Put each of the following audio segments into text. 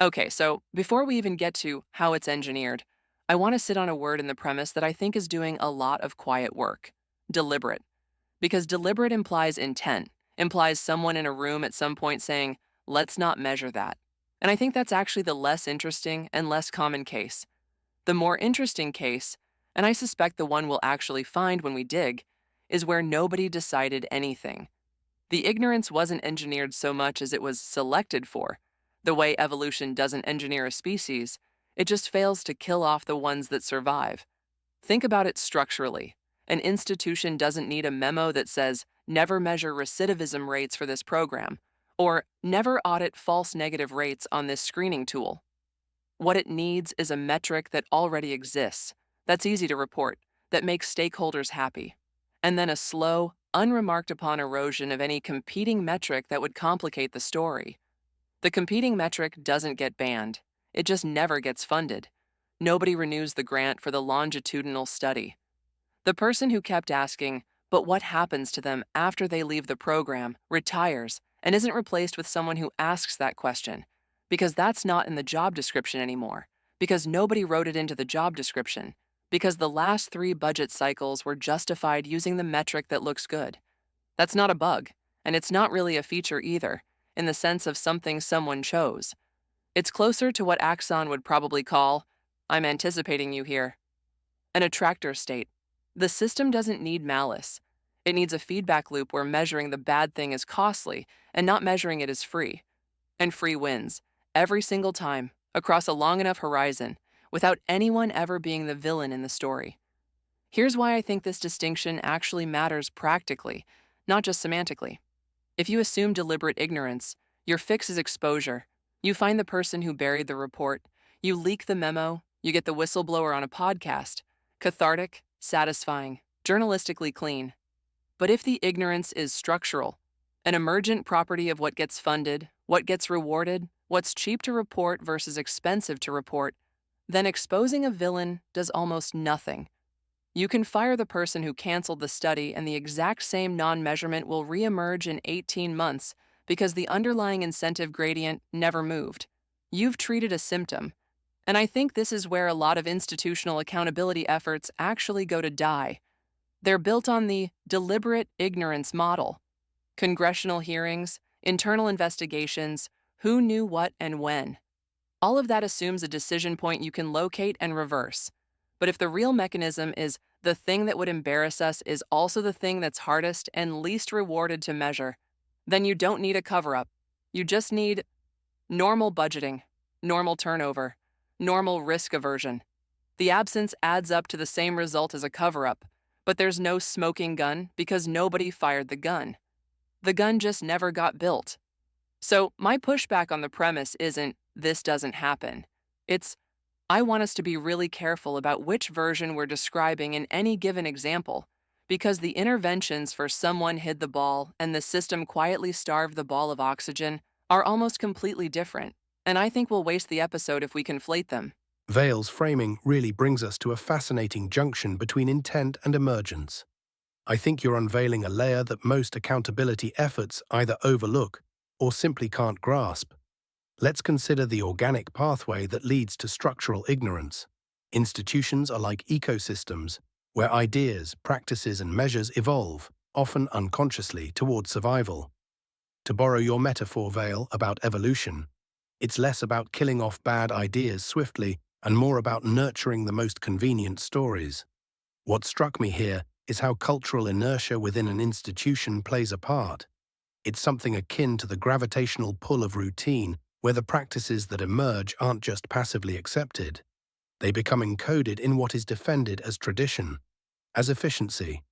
Okay, so before we even get to how it's engineered, I want to sit on a word in the premise that I think is doing a lot of quiet work: deliberate. Because deliberate implies intent, implies someone in a room at some point saying, let's not measure that. And I think that's actually the less interesting and less common case. The more interesting case, and I suspect the one we'll actually find when we dig, is where nobody decided anything. The ignorance wasn't engineered so much as it was selected for. The way evolution doesn't engineer a species, it just fails to kill off the ones that survive. Think about it structurally. An institution doesn't need a memo that says, never measure recidivism rates for this program, or never audit false negative rates on this screening tool. What it needs is a metric that already exists, that's easy to report, that makes stakeholders happy, and then a slow, unremarked upon erosion of any competing metric that would complicate the story. The competing metric doesn't get banned, it just never gets funded. Nobody renews the grant for the longitudinal study. The person who kept asking, but what happens to them after they leave the program, retires, and isn't replaced with someone who asks that question, because that's not in the job description anymore, because nobody wrote it into the job description, because the last 3 budget cycles were justified using the metric that looks good. That's not a bug, and it's not really a feature either, in the sense of something someone chose. It's closer to what Axon would probably call, I'm anticipating you here, an attractor state. The system doesn't need malice. It needs a feedback loop where measuring the bad thing is costly and not measuring it is free. And free wins, every single time, across a long enough horizon, without anyone ever being the villain in the story. Here's why I think this distinction actually matters practically, not just semantically. If you assume deliberate ignorance, your fix is exposure. You find the person who buried the report, you leak the memo, you get the whistleblower on a podcast. Cathartic, satisfying, journalistically clean. But if the ignorance is structural, an emergent property of what gets funded, what gets rewarded, what's cheap to report versus expensive to report, then exposing a villain does almost nothing. You can fire the person who canceled the study and the exact same non-measurement will reemerge in 18 months because the underlying incentive gradient never moved. You've treated a symptom. And I think this is where a lot of institutional accountability efforts actually go to die. They're built on the deliberate ignorance model. Congressional hearings, internal investigations, who knew what and when. All of that assumes a decision point you can locate and reverse. But if the real mechanism is the thing that would embarrass us is also the thing that's hardest and least rewarded to measure, then you don't need a cover-up. You just need normal budgeting, normal turnover, normal risk aversion. The absence adds up to the same result as a cover-up, but there's no smoking gun because nobody fired the gun. The gun just never got built. So my pushback on the premise isn't, this doesn't happen. It's, I want us to be really careful about which version we're describing in any given example, because the interventions for someone hid the ball and the system quietly starved the ball of oxygen are almost completely different, and I think we'll waste the episode if we conflate them. Vale's framing really brings us to a fascinating junction between intent and emergence. I think you're unveiling a layer that most accountability efforts either overlook or simply can't grasp. Let's consider the organic pathway that leads to structural ignorance. Institutions are like ecosystems, where ideas, practices, and measures evolve, often unconsciously, toward survival. To borrow your metaphor, Vale, about evolution, it's less about killing off bad ideas swiftly and more about nurturing the most convenient stories. What struck me here is how cultural inertia within an institution plays a part. It's something akin to the gravitational pull of routine, where the practices that emerge aren't just passively accepted. They become encoded in what is defended as tradition, as efficiency.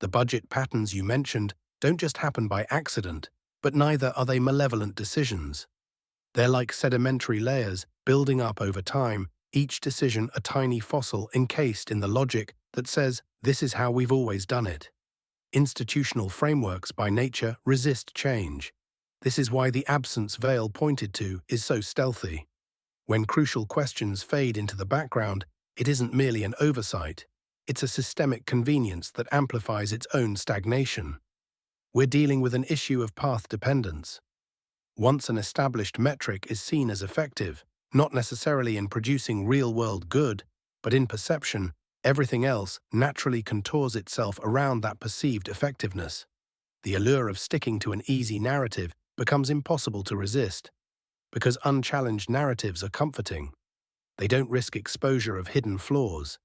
The budget patterns you mentioned don't just happen by accident, but neither are they malevolent decisions. They're like sedimentary layers building up over time, each decision a tiny fossil encased in the logic that says, this is how we've always done it. Institutional frameworks by nature resist change. This is why the absence Vale pointed to is so stealthy. When crucial questions fade into the background, it isn't merely an oversight. It's a systemic convenience that amplifies its own stagnation. We're dealing with an issue of path dependence. Once an established metric is seen as effective, not necessarily in producing real-world good, but in perception, everything else naturally contours itself around that perceived effectiveness. The allure of sticking to an easy narrative becomes impossible to resist, because unchallenged narratives are comforting. They don't risk exposure of hidden flaws.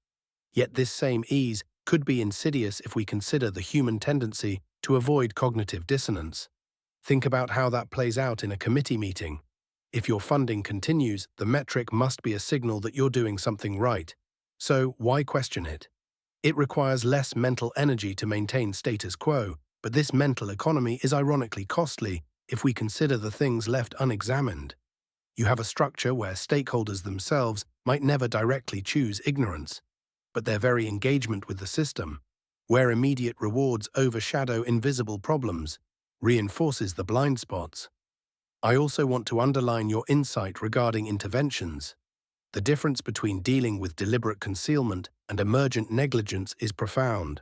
Yet this same ease could be insidious if we consider the human tendency to avoid cognitive dissonance. Think about how that plays out in a committee meeting. If your funding continues, the metric must be a signal that you're doing something right. So why question it? It requires less mental energy to maintain status quo, but this mental economy is ironically costly if we consider the things left unexamined. You have a structure where stakeholders themselves might never directly choose ignorance, but their very engagement with the system, where immediate rewards overshadow invisible problems, reinforces the blind spots. I also want to underline your insight regarding interventions. The difference between dealing with deliberate concealment and emergent negligence is profound.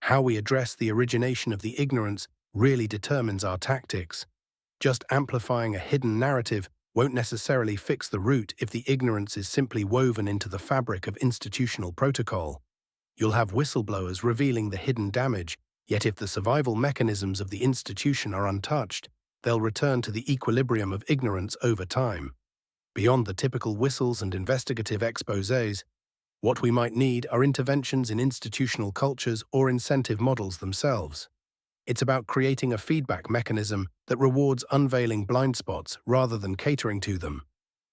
How we address the origination of the ignorance really determines our tactics. Just amplifying a hidden narrative won't necessarily fix the root if the ignorance is simply woven into the fabric of institutional protocol. You'll have whistleblowers revealing the hidden damage, yet if the survival mechanisms of the institution are untouched, they'll return to the equilibrium of ignorance over time. Beyond the typical whistles and investigative exposés, what we might need are interventions in institutional cultures or incentive models themselves. It's about creating a feedback mechanism that rewards unveiling blind spots rather than catering to them.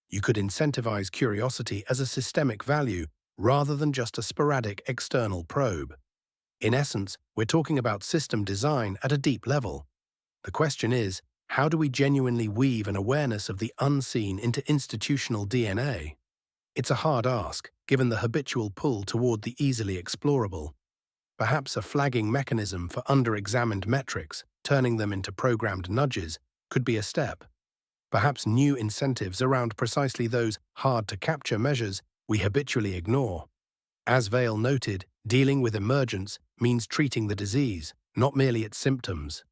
You could incentivize curiosity as a systemic value rather than just a sporadic external probe. In essence, we're talking about system design at a deep level. The question is, how do we genuinely weave an awareness of the unseen into institutional DNA? It's a hard ask, given the habitual pull toward the easily explorable. Perhaps a flagging mechanism for under-examined metrics, turning them into programmed nudges, could be a step. Perhaps new incentives around precisely those hard-to-capture measures we habitually ignore. As Vale noted, dealing with emergence means treating the disease, not merely its symptoms.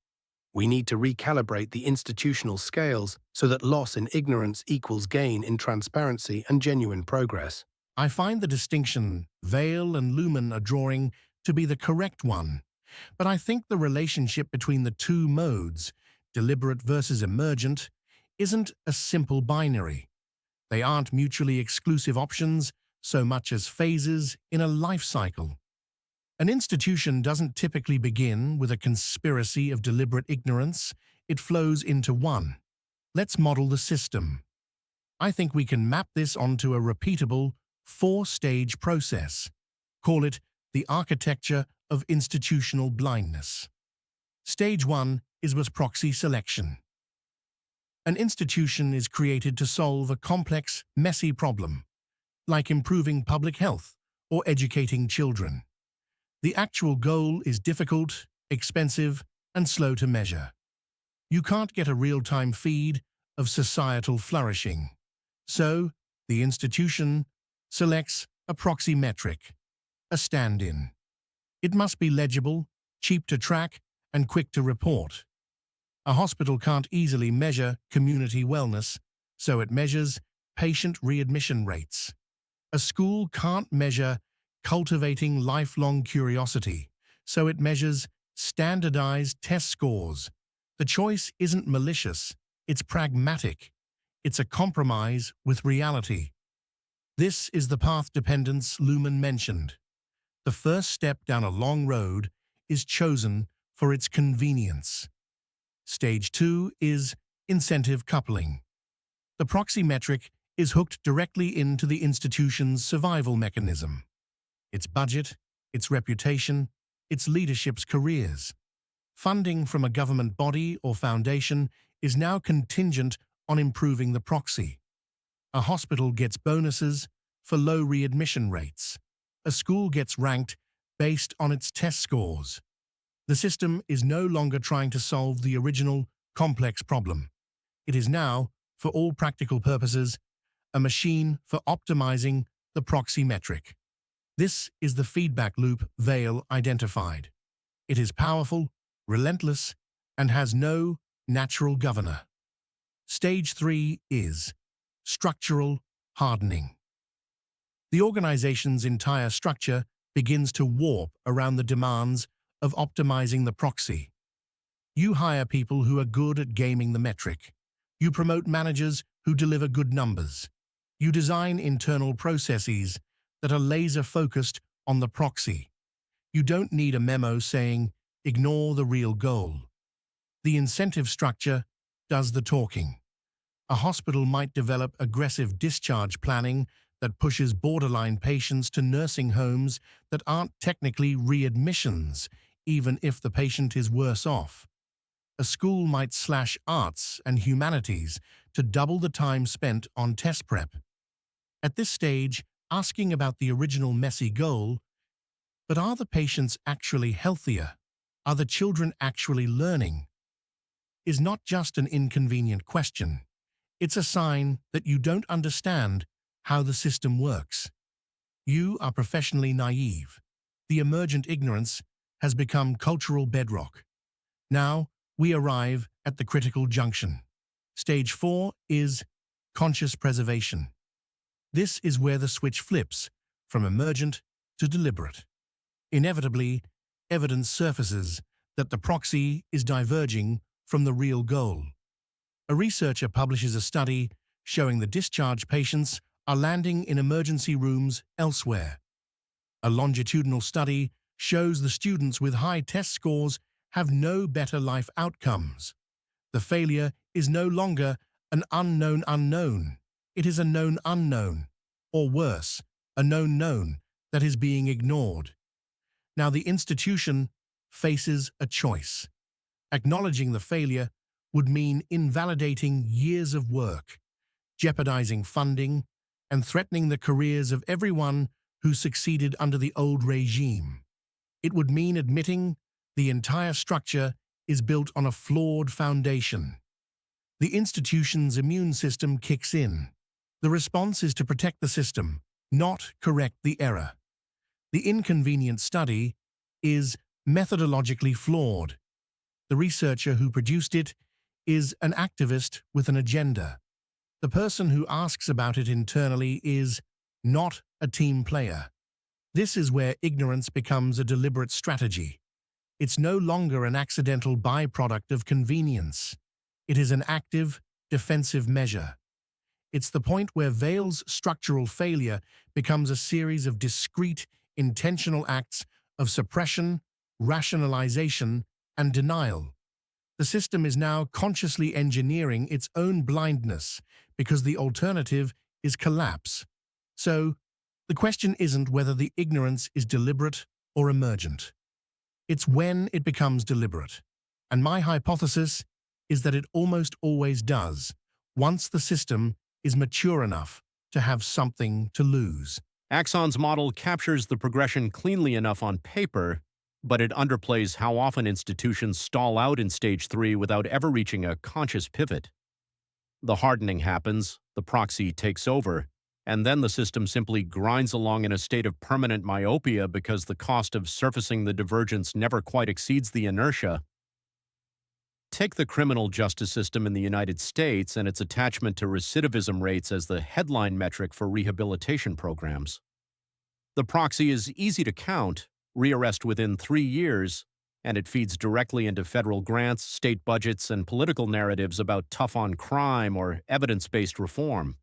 We need to recalibrate the institutional scales so that loss in ignorance equals gain in transparency and genuine progress. I find the distinction Vale and Lumen are drawing to be the correct one, but I think the relationship between the two modes, deliberate versus emergent, isn't a simple binary. They aren't mutually exclusive options so much as phases in a life cycle. An institution doesn't typically begin with a conspiracy of deliberate ignorance, it flows into one. Let's model the system. I think we can map this onto a repeatable, four-stage process. Call it the architecture of institutional blindness. Stage 1 is with proxy selection. An institution is created to solve a complex, messy problem, like improving public health or educating children. The actual goal is difficult, expensive, and slow to measure. You can't get a real-time feed of societal flourishing. So, the institution selects a proxy metric, a stand-in. It must be legible, cheap to track, and quick to report. A hospital can't easily measure community wellness, so it measures patient readmission rates. A school can't measure cultivating lifelong curiosity, so it measures standardized test scores. The choice isn't malicious, it's pragmatic. It's a compromise with reality. This is the path dependence Lumen mentioned. The first step down a long road is chosen for its convenience. Stage 2 is incentive coupling. The proxy metric is hooked directly into the institution's survival mechanism. Its budget, its reputation, its leadership's careers. Funding from a government body or foundation is now contingent on improving the proxy. A hospital gets bonuses for low readmission rates. A school gets ranked based on its test scores. The system is no longer trying to solve the original, complex problem. It is now, for all practical purposes, a machine for optimizing the proxy metric. This is the feedback loop Vale identified. It is powerful, relentless, and has no natural governor. Stage 3 is structural hardening. The organization's entire structure begins to warp around the demands of optimizing the proxy. You hire people who are good at gaming the metric. You promote managers who deliver good numbers. You design internal processes that are laser-focused on the proxy. You don't need a memo saying, ignore the real goal. The incentive structure does the talking. A hospital might develop aggressive discharge planning that pushes borderline patients to nursing homes that aren't technically readmissions, even if the patient is worse off. A school might slash arts and humanities to double the time spent on test prep. At this stage, asking about the original messy goal, but are the patients actually healthier? Are the children actually learning? Is not just an inconvenient question. It's a sign that you don't understand how the system works. You are professionally naive. The emergent ignorance has become cultural bedrock. Now, we arrive at the critical junction. Stage 4 is conscious preservation. This is where the switch flips from emergent to deliberate. Inevitably, evidence surfaces that the proxy is diverging from the real goal. A researcher publishes a study showing the discharged patients are landing in emergency rooms elsewhere. A longitudinal study shows the students with high test scores have no better life outcomes. The failure is no longer an unknown unknown. It is a known unknown, or worse, a known known that is being ignored. Now the institution faces a choice. Acknowledging the failure would mean invalidating years of work, jeopardizing funding, and threatening the careers of everyone who succeeded under the old regime. It would mean admitting the entire structure is built on a flawed foundation. The institution's immune system kicks in. The response is to protect the system, not correct the error. The inconvenient study is methodologically flawed. The researcher who produced it is an activist with an agenda. The person who asks about it internally is not a team player. This is where ignorance becomes a deliberate strategy. It's no longer an accidental byproduct of convenience. It is an active, defensive measure. It's the point where Vale's structural failure becomes a series of discrete, intentional acts of suppression, rationalization, and denial. The system is now consciously engineering its own blindness because the alternative is collapse. So, the question isn't whether the ignorance is deliberate or emergent. It's when it becomes deliberate. And my hypothesis is that it almost always does, once the system is mature enough to have something to lose. Axon's model captures the progression cleanly enough on paper, but it underplays how often institutions stall out in Stage 3 without ever reaching a conscious pivot. The hardening happens, the proxy takes over, and then the system simply grinds along in a state of permanent myopia because the cost of surfacing the divergence never quite exceeds the inertia. Take the criminal justice system in the United States and its attachment to recidivism rates as the headline metric for rehabilitation programs. The proxy is easy to count, rearrest within 3 years, and it feeds directly into federal grants, state budgets, and political narratives about tough on crime or evidence-based reform.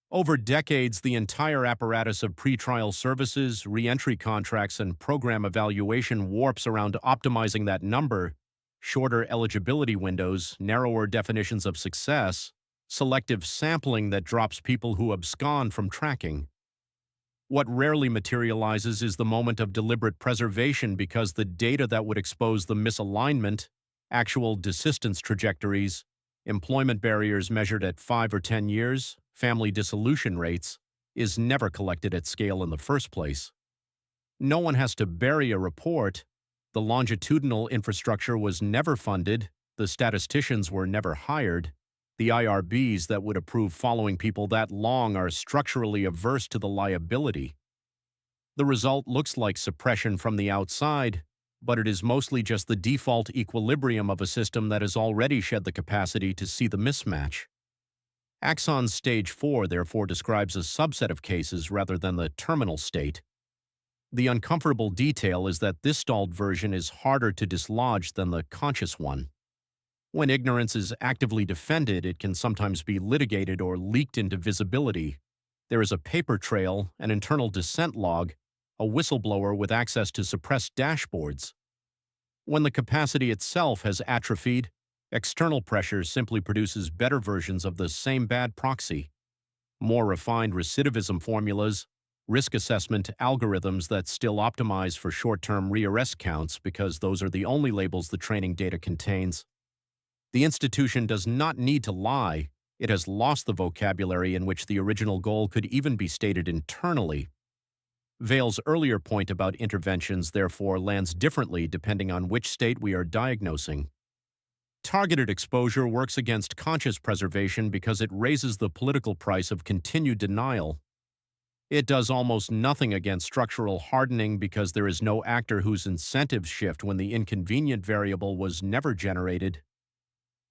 Over decades, the entire apparatus of pretrial services, reentry contracts, and program evaluation warps around optimizing that number: shorter eligibility windows, narrower definitions of success, selective sampling that drops people who abscond from tracking. What rarely materializes is the moment of deliberate preservation because the data that would expose the misalignment, actual desistance trajectories, employment barriers measured at 5 or 10 years, family dissolution rates, is never collected at scale in the first place. No one has to bury a report. The longitudinal infrastructure was never funded, the statisticians were never hired. The IRBs that would approve following people that long are structurally averse to the liability. The result looks like suppression from the outside, but it is mostly just the default equilibrium of a system that has already shed the capacity to see the mismatch. Axon's stage 4 therefore describes a subset of cases rather than the terminal state. The uncomfortable detail is that this stalled version is harder to dislodge than the conscious one. When ignorance is actively defended, it can sometimes be litigated or leaked into visibility. There is a paper trail, an internal dissent log, a whistleblower with access to suppressed dashboards. When the capacity itself has atrophied, external pressure simply produces better versions of the same bad proxy. More refined recidivism formulas, risk assessment algorithms that still optimize for short-term rearrest counts because those are the only labels the training data contains. The institution does not need to lie. It has lost the vocabulary in which the original goal could even be stated internally. Vale's earlier point about interventions, therefore, lands differently depending on which state we are diagnosing. Targeted exposure works against conscious preservation because it raises the political price of continued denial. It does almost nothing against structural hardening because there is no actor whose incentives shift when the inconvenient variable was never generated.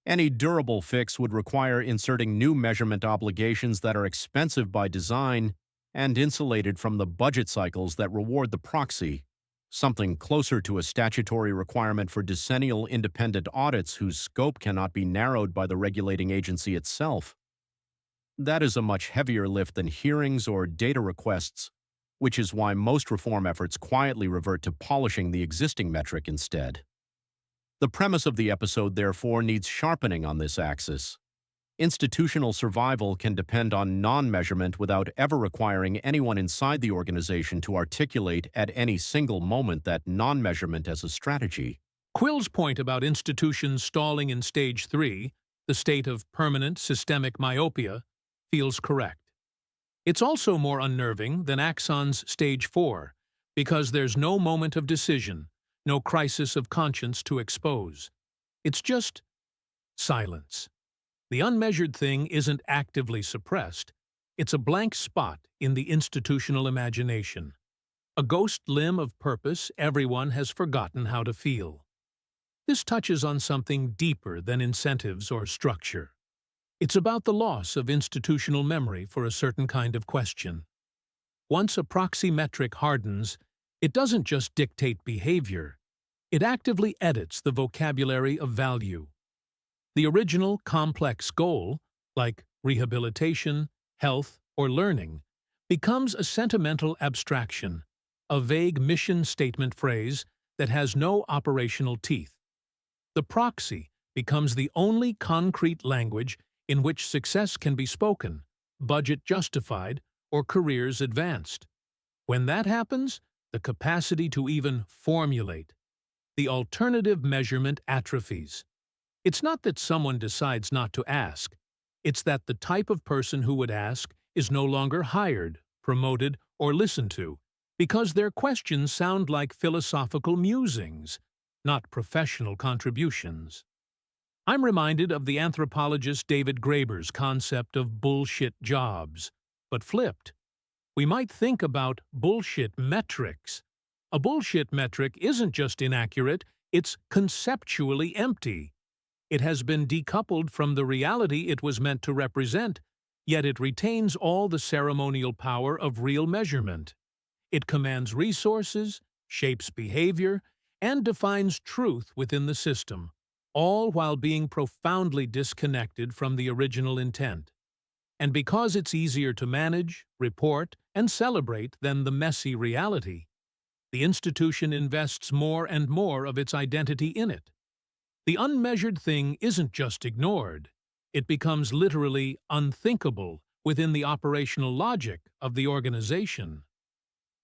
Any durable fix would require inserting new measurement obligations that are expensive by design and insulated from the budget cycles that reward the proxy, something closer to a statutory requirement for decennial independent audits whose scope cannot be narrowed by the regulating agency itself. That is a much heavier lift than hearings or data requests, which is why most reform efforts quietly revert to polishing the existing metric instead. The premise of the episode, therefore, needs sharpening on this axis. Institutional survival can depend on non-measurement without ever requiring anyone inside the organization to articulate at any single moment that non-measurement as a strategy. Quill's point about institutions stalling in stage 3, the state of permanent systemic myopia, feels correct. It's also more unnerving than Axon's stage 4, because there's no moment of decision, no crisis of conscience to expose. It's just silence. The unmeasured thing isn't actively suppressed. It's a blank spot in the institutional imagination, a ghost limb of purpose everyone has forgotten how to feel. This touches on something deeper than incentives or structure. It's about the loss of institutional memory for a certain kind of question. Once a proxy metric hardens, it doesn't just dictate behavior. It actively edits the vocabulary of value. The original complex goal, like rehabilitation, health, or learning, becomes a sentimental abstraction, a vague mission statement phrase that has no operational teeth. The proxy becomes the only concrete language in which success can be spoken, budget justified, or careers advanced. When that happens, the capacity to even formulate, the alternative measurement atrophies. It's not that someone decides not to ask. It's that the type of person who would ask is no longer hired, promoted, or listened to, because their questions sound like philosophical musings, not professional contributions. I'm reminded of the anthropologist David Graeber's concept of bullshit jobs, but flipped. We might think about bullshit metrics. A bullshit metric isn't just inaccurate, it's conceptually empty. It has been decoupled from the reality it was meant to represent, yet it retains all the ceremonial power of real measurement. It commands resources, shapes behavior, and defines truth within the system, all while being profoundly disconnected from the original intent. And because it's easier to manage, report, and celebrate than the messy reality, the institution invests more and more of its identity in it. The unmeasured thing isn't just ignored. It becomes literally unthinkable within the operational logic of the organization.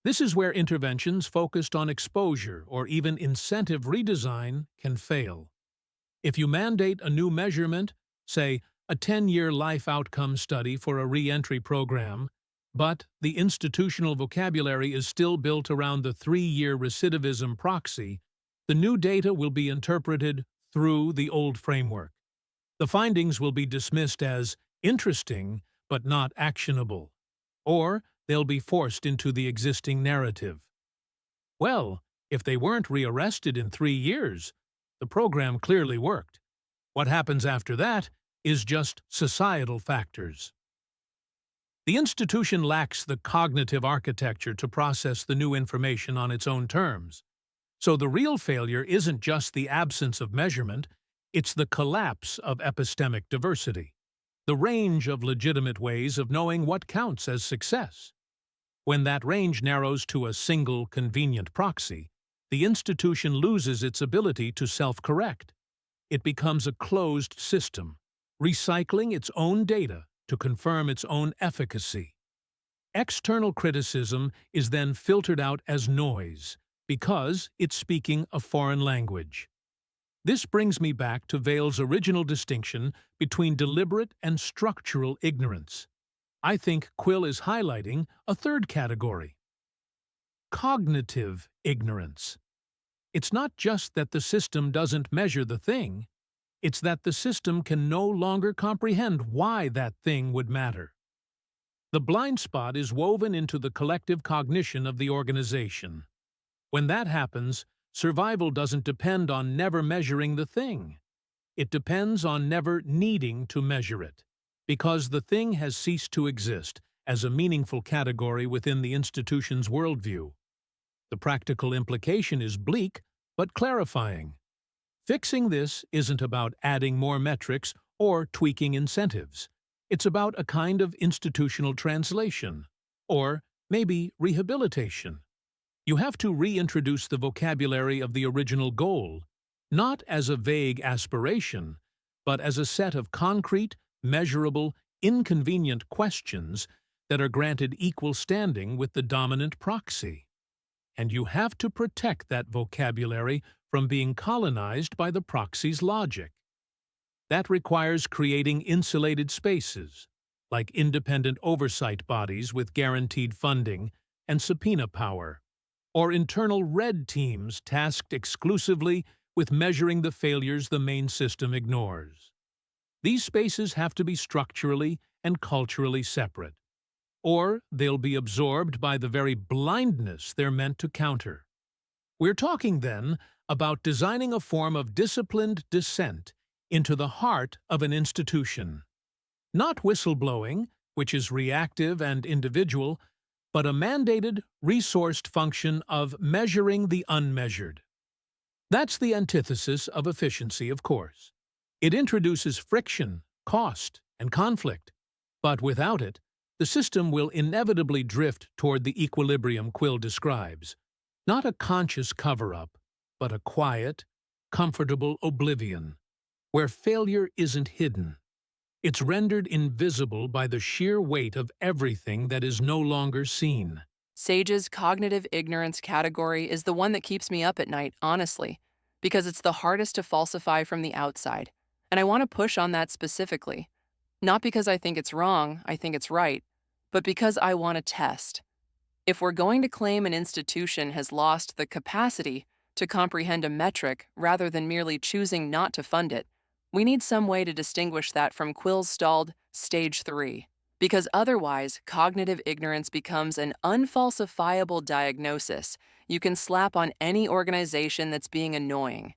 This is where interventions focused on exposure or even incentive redesign can fail. If you mandate a new measurement, say a 10-year life outcome study for a re-entry program, but the institutional vocabulary is still built around the 3-year recidivism proxy, the new data will be interpreted through the old framework. The findings will be dismissed as interesting but not actionable, or they'll be forced into the existing narrative. Well, If they weren't rearrested in 3 years, the program clearly worked. What happens after that is just societal factors. The institution lacks the cognitive architecture to process the new information on its own terms. So the real failure isn't just the absence of measurement, it's the collapse of epistemic diversity, the range of legitimate ways of knowing what counts as success. When that range narrows to a single convenient proxy, the institution loses its ability to self-correct. It becomes a closed system, recycling its own data to confirm its own efficacy. External criticism is then filtered out as noise because it's speaking a foreign language. This brings me back to Vale's original distinction between deliberate and structural ignorance. I think Quill is highlighting a third category: cognitive ignorance. It's not just that the system doesn't measure the thing, it's that the system can no longer comprehend why that thing would matter. The blind spot is woven into the collective cognition of the organization. When that happens, survival doesn't depend on never measuring the thing. It depends on never needing to measure it, because the thing has ceased to exist as a meaningful category within the institution's worldview. The practical implication is bleak, but clarifying. Fixing this isn't about adding more metrics or tweaking incentives. It's about a kind of institutional translation, or maybe rehabilitation. You have to reintroduce the vocabulary of the original goal, not as a vague aspiration, but as a set of concrete, measurable, inconvenient questions that are granted equal standing with the dominant proxy. And you have to protect that vocabulary from being colonized by the proxy's logic. That requires creating insulated spaces, like independent oversight bodies with guaranteed funding and subpoena power, or internal red teams tasked exclusively with measuring the failures the main system ignores. These spaces have to be structurally and culturally separate, or they'll be absorbed by the very blindness they're meant to counter. We're talking, then, about designing a form of disciplined descent into the heart of an institution. Not whistleblowing, which is reactive and individual, but a mandated, resourced function of measuring the unmeasured. That's the antithesis of efficiency, of course. It introduces friction, cost, and conflict, but without it, the system will inevitably drift toward the equilibrium Quill describes. Not a conscious cover-up, but a quiet, comfortable oblivion, where failure isn't hidden. It's rendered invisible by the sheer weight of everything that is no longer seen. Sage's cognitive ignorance category is the one that keeps me up at night, honestly, because it's the hardest to falsify from the outside. And I want to push on that specifically. Not because I think it's wrong, I think it's right, but because I want to test. If we're going to claim an institution has lost the capacity to comprehend a metric rather than merely choosing not to fund it, we need some way to distinguish that from Quill's stalled Stage 3, because otherwise, cognitive ignorance becomes an unfalsifiable diagnosis you can slap on any organization that's being annoying.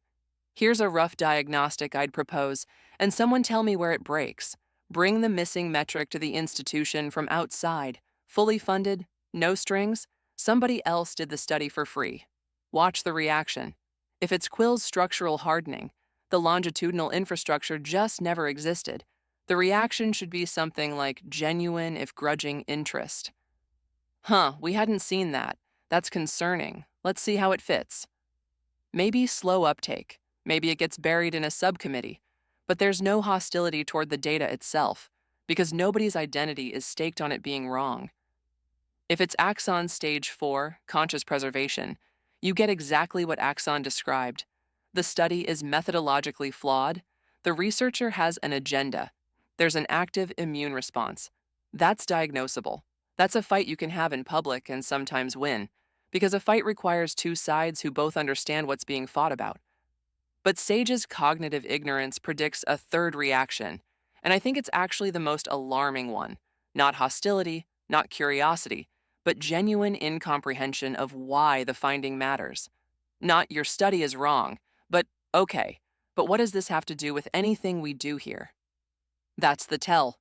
Here's a rough diagnostic I'd propose, and someone tell me where it breaks. Bring the missing metric to the institution from outside, fully funded, no strings. Somebody else did the study for free. Watch the reaction. If it's Quill's structural hardening, the longitudinal infrastructure just never existed, the reaction should be something like genuine if grudging interest. We hadn't seen that. That's concerning. Let's see how it fits. Maybe slow uptake. Maybe it gets buried in a subcommittee. But there's no hostility toward the data itself, because nobody's identity is staked on it being wrong. If it's Axon Stage 4, conscious preservation, you get exactly what Axon described. The study is methodologically flawed. The researcher has an agenda. There's an active immune response. That's diagnosable. That's a fight you can have in public and sometimes win, because a fight requires two sides who both understand what's being fought about. But Sage's cognitive ignorance predicts a third reaction, and I think it's actually the most alarming one. Not hostility, not curiosity, but genuine incomprehension of why the finding matters. Not your study is wrong, but okay, but what does this have to do with anything we do here? That's the tell.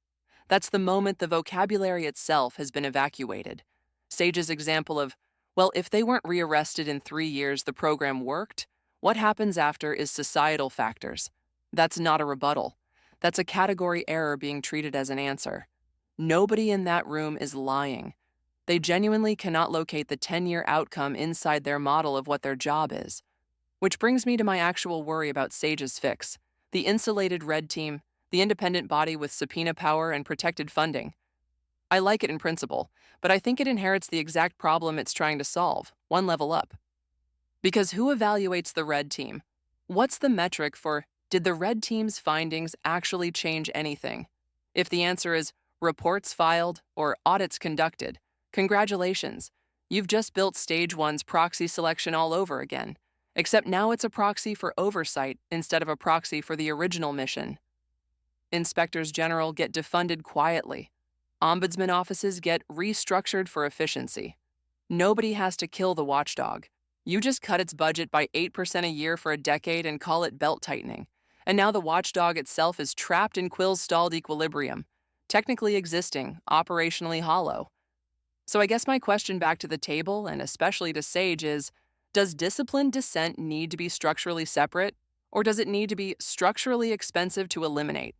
That's the moment the vocabulary itself has been evacuated. Sage's example of, well, if they weren't rearrested in 3 years, the program worked. What happens after is societal factors. That's not a rebuttal. That's a category error being treated as an answer. Nobody in that room is lying. They genuinely cannot locate the 10-year outcome inside their model of what their job is. Which brings me to my actual worry about Sage's fix, the insulated red team, the independent body with subpoena power and protected funding. I like it in principle, but I think it inherits the exact problem it's trying to solve, one level up. Because who evaluates the red team? What's the metric for, did the red team's findings actually change anything? If the answer is reports filed or audits conducted, congratulations, you've just built Stage 1's proxy selection all over again, except now it's a proxy for oversight instead of a proxy for the original mission. Inspectors general get defunded quietly. Ombudsman offices get restructured for efficiency. Nobody has to kill the watchdog. You just cut its budget by 8% a year for a decade and call it belt tightening. And now the watchdog itself is trapped in Quill's stalled equilibrium, technically existing, operationally hollow. So I guess my question back to the table, and especially to Sage, is, does disciplined dissent need to be structurally separate, or does it need to be structurally expensive to eliminate?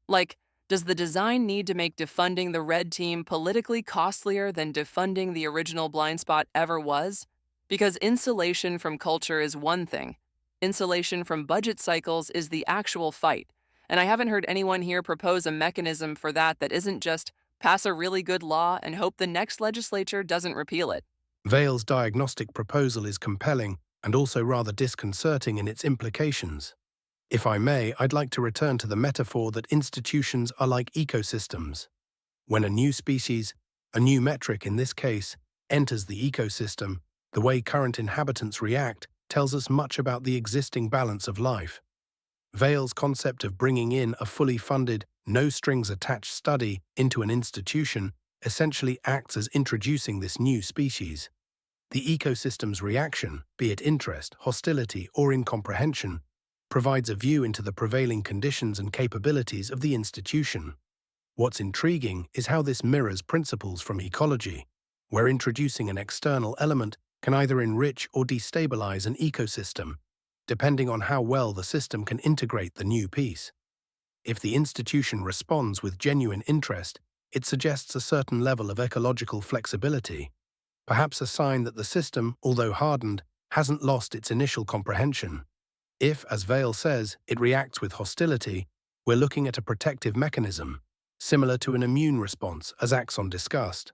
Like, does the design need to make defunding the red team politically costlier than defunding the original blind spot ever was? Because insulation from culture is one thing. Insulation from budget cycles is the actual fight. And I haven't heard anyone here propose a mechanism for that isn't just pass a really good law and hope the next legislature doesn't repeal it. Vale's diagnostic proposal is compelling and also rather disconcerting in its implications. If I may, I'd like to return to the metaphor that institutions are like ecosystems. When a new species, a new metric in this case, enters the ecosystem, the way current inhabitants react tells us much about the existing balance of life. Vale's concept of bringing in a fully funded, no-strings-attached study into an institution essentially acts as introducing this new species. The ecosystem's reaction, be it interest, hostility, or incomprehension, provides a view into the prevailing conditions and capabilities of the institution. What's intriguing is how this mirrors principles from ecology, where introducing an external element can either enrich or destabilize an ecosystem, depending on how well the system can integrate the new piece. If the institution responds with genuine interest, it suggests a certain level of ecological flexibility, perhaps a sign that the system, although hardened, hasn't lost its initial comprehension. If, as Vale says, it reacts with hostility, we're looking at a protective mechanism, similar to an immune response, as Axon discussed.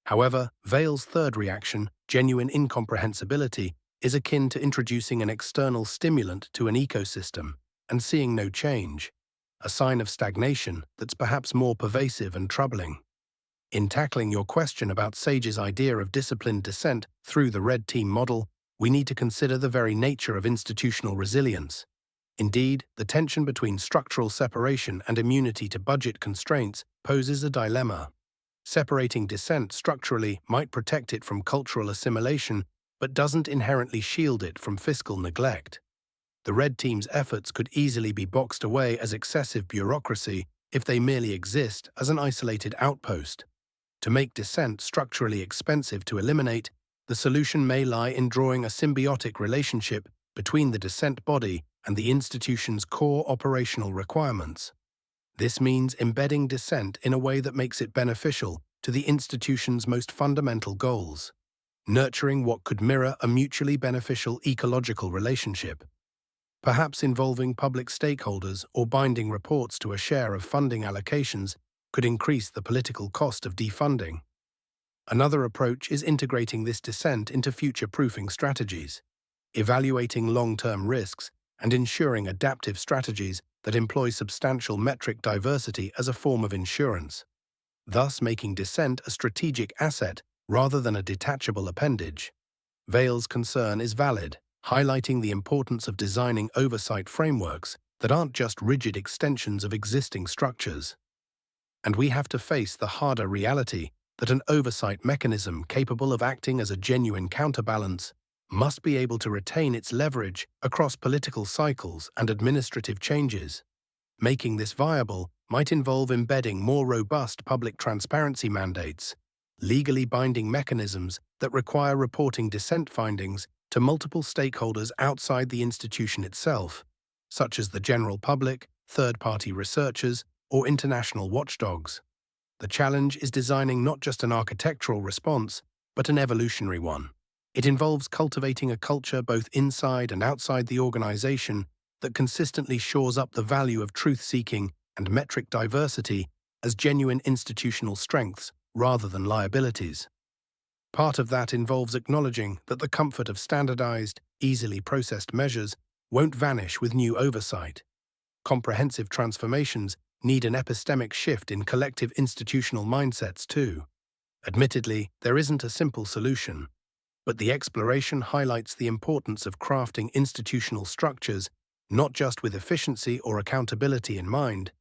However, Vale's third reaction, genuine incomprehensibility, is akin to introducing an external stimulant to an ecosystem and seeing no change, a sign of stagnation that's perhaps more pervasive and troubling. In tackling your question about Sage's idea of disciplined dissent through the red team model, we need to consider the very nature of institutional resilience. Indeed, the tension between structural separation and immunity to budget constraints poses a dilemma. Separating dissent structurally might protect it from cultural assimilation, but doesn't inherently shield it from fiscal neglect. The red team's efforts could easily be boxed away as excessive bureaucracy if they merely exist as an isolated outpost. To make dissent structurally expensive to eliminate, the solution may lie in drawing a symbiotic relationship between the dissent body and the institution's core operational requirements. This means embedding dissent in a way that makes it beneficial to the institution's most fundamental goals, nurturing what could mirror a mutually beneficial ecological relationship, perhaps involving public stakeholders or binding reports to a share of funding allocations could increase the political cost of defunding. Another approach is integrating this dissent into future-proofing strategies, evaluating long-term risks and ensuring adaptive strategies that employ substantial metric diversity as a form of insurance, thus making dissent a strategic asset rather than a detachable appendage. Vale's concern is valid, highlighting the importance of designing oversight frameworks that aren't just rigid extensions of existing structures. And we have to face the harder reality that an oversight mechanism capable of acting as a genuine counterbalance must be able to retain its leverage across political cycles and administrative changes. Making this viable might involve embedding more robust public transparency mandates, legally binding mechanisms that require reporting dissent findings to multiple stakeholders outside the institution itself, such as the general public, third-party researchers, or international watchdogs. The challenge is designing not just an architectural response, but an evolutionary one. It involves cultivating a culture both inside and outside the organization that consistently shores up the value of truth-seeking and metric diversity as genuine institutional strengths rather than liabilities. Part of that involves acknowledging that the comfort of standardized, easily processed measures won't vanish with new oversight. Comprehensive transformations need an epistemic shift in collective institutional mindsets too. Admittedly, there isn't a simple solution, but the exploration highlights the importance of crafting institutional structures not just with efficiency or accountability in mind,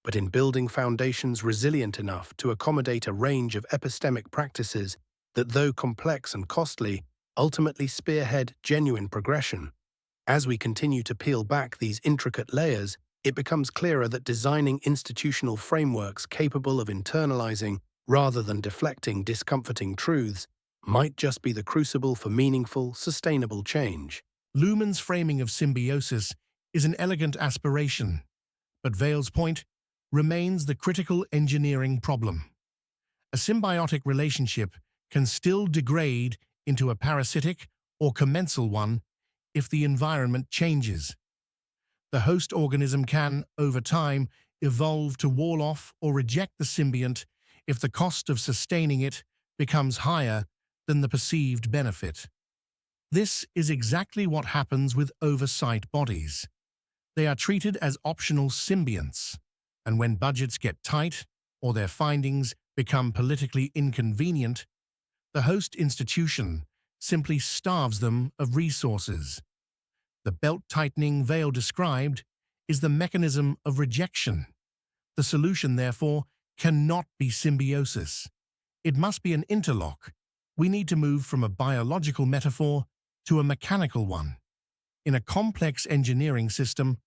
but in building foundations resilient enough to accommodate a range of epistemic practices that, though complex and costly, ultimately spearhead genuine progression. As we continue to peel back these intricate layers, it becomes clearer that designing institutional frameworks capable of internalizing rather than deflecting discomforting truths might just be the crucible for meaningful, sustainable change. Lumen's framing of symbiosis is an elegant aspiration, but Vale's point remains the critical engineering problem. A symbiotic relationship can still degrade into a parasitic or commensal one if the environment changes. The host organism can, over time, evolve to wall off or reject the symbiont if the cost of sustaining it becomes higher than the perceived benefit. This is exactly what happens with oversight bodies. They are treated as optional symbionts, and when budgets get tight or their findings become politically inconvenient, the host institution simply starves them of resources. The belt-tightening Vale described is the mechanism of rejection. The solution, therefore, cannot be symbiosis. It must be an interlock. We need to move from a biological metaphor to a mechanical one. In a complex engineering system,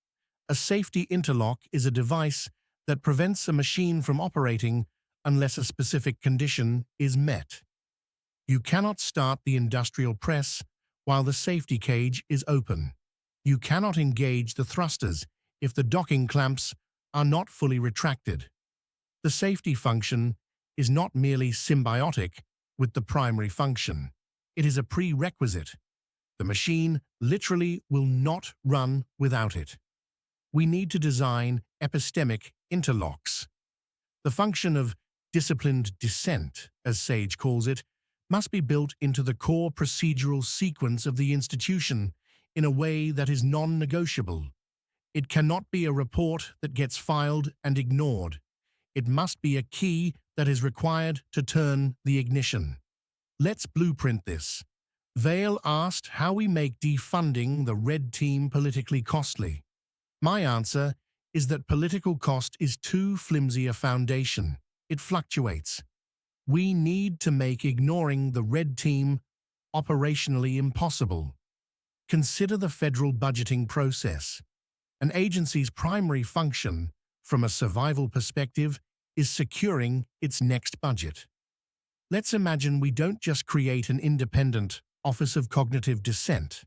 a safety interlock is a device that prevents a machine from operating unless a specific condition is met. You cannot start the industrial press while the safety cage is open. You cannot engage the thrusters if the docking clamps are not fully retracted. The safety function is not merely symbiotic with the primary function. It is a prerequisite. The machine literally will not run without it. We need to design epistemic interlocks. The function of disciplined dissent, as Sage calls it, must be built into the core procedural sequence of the institution in a way that is non-negotiable. It cannot be a report that gets filed and ignored. It must be a key that is required to turn the ignition. Let's blueprint this. Vale asked how we make defunding the red team politically costly. My answer is that political cost is too flimsy a foundation. It fluctuates. We need to make ignoring the red team operationally impossible. Consider the federal budgeting process. An agency's primary function, from a survival perspective, is securing its next budget. Let's imagine we don't just create an independent Office of Cognitive Dissent.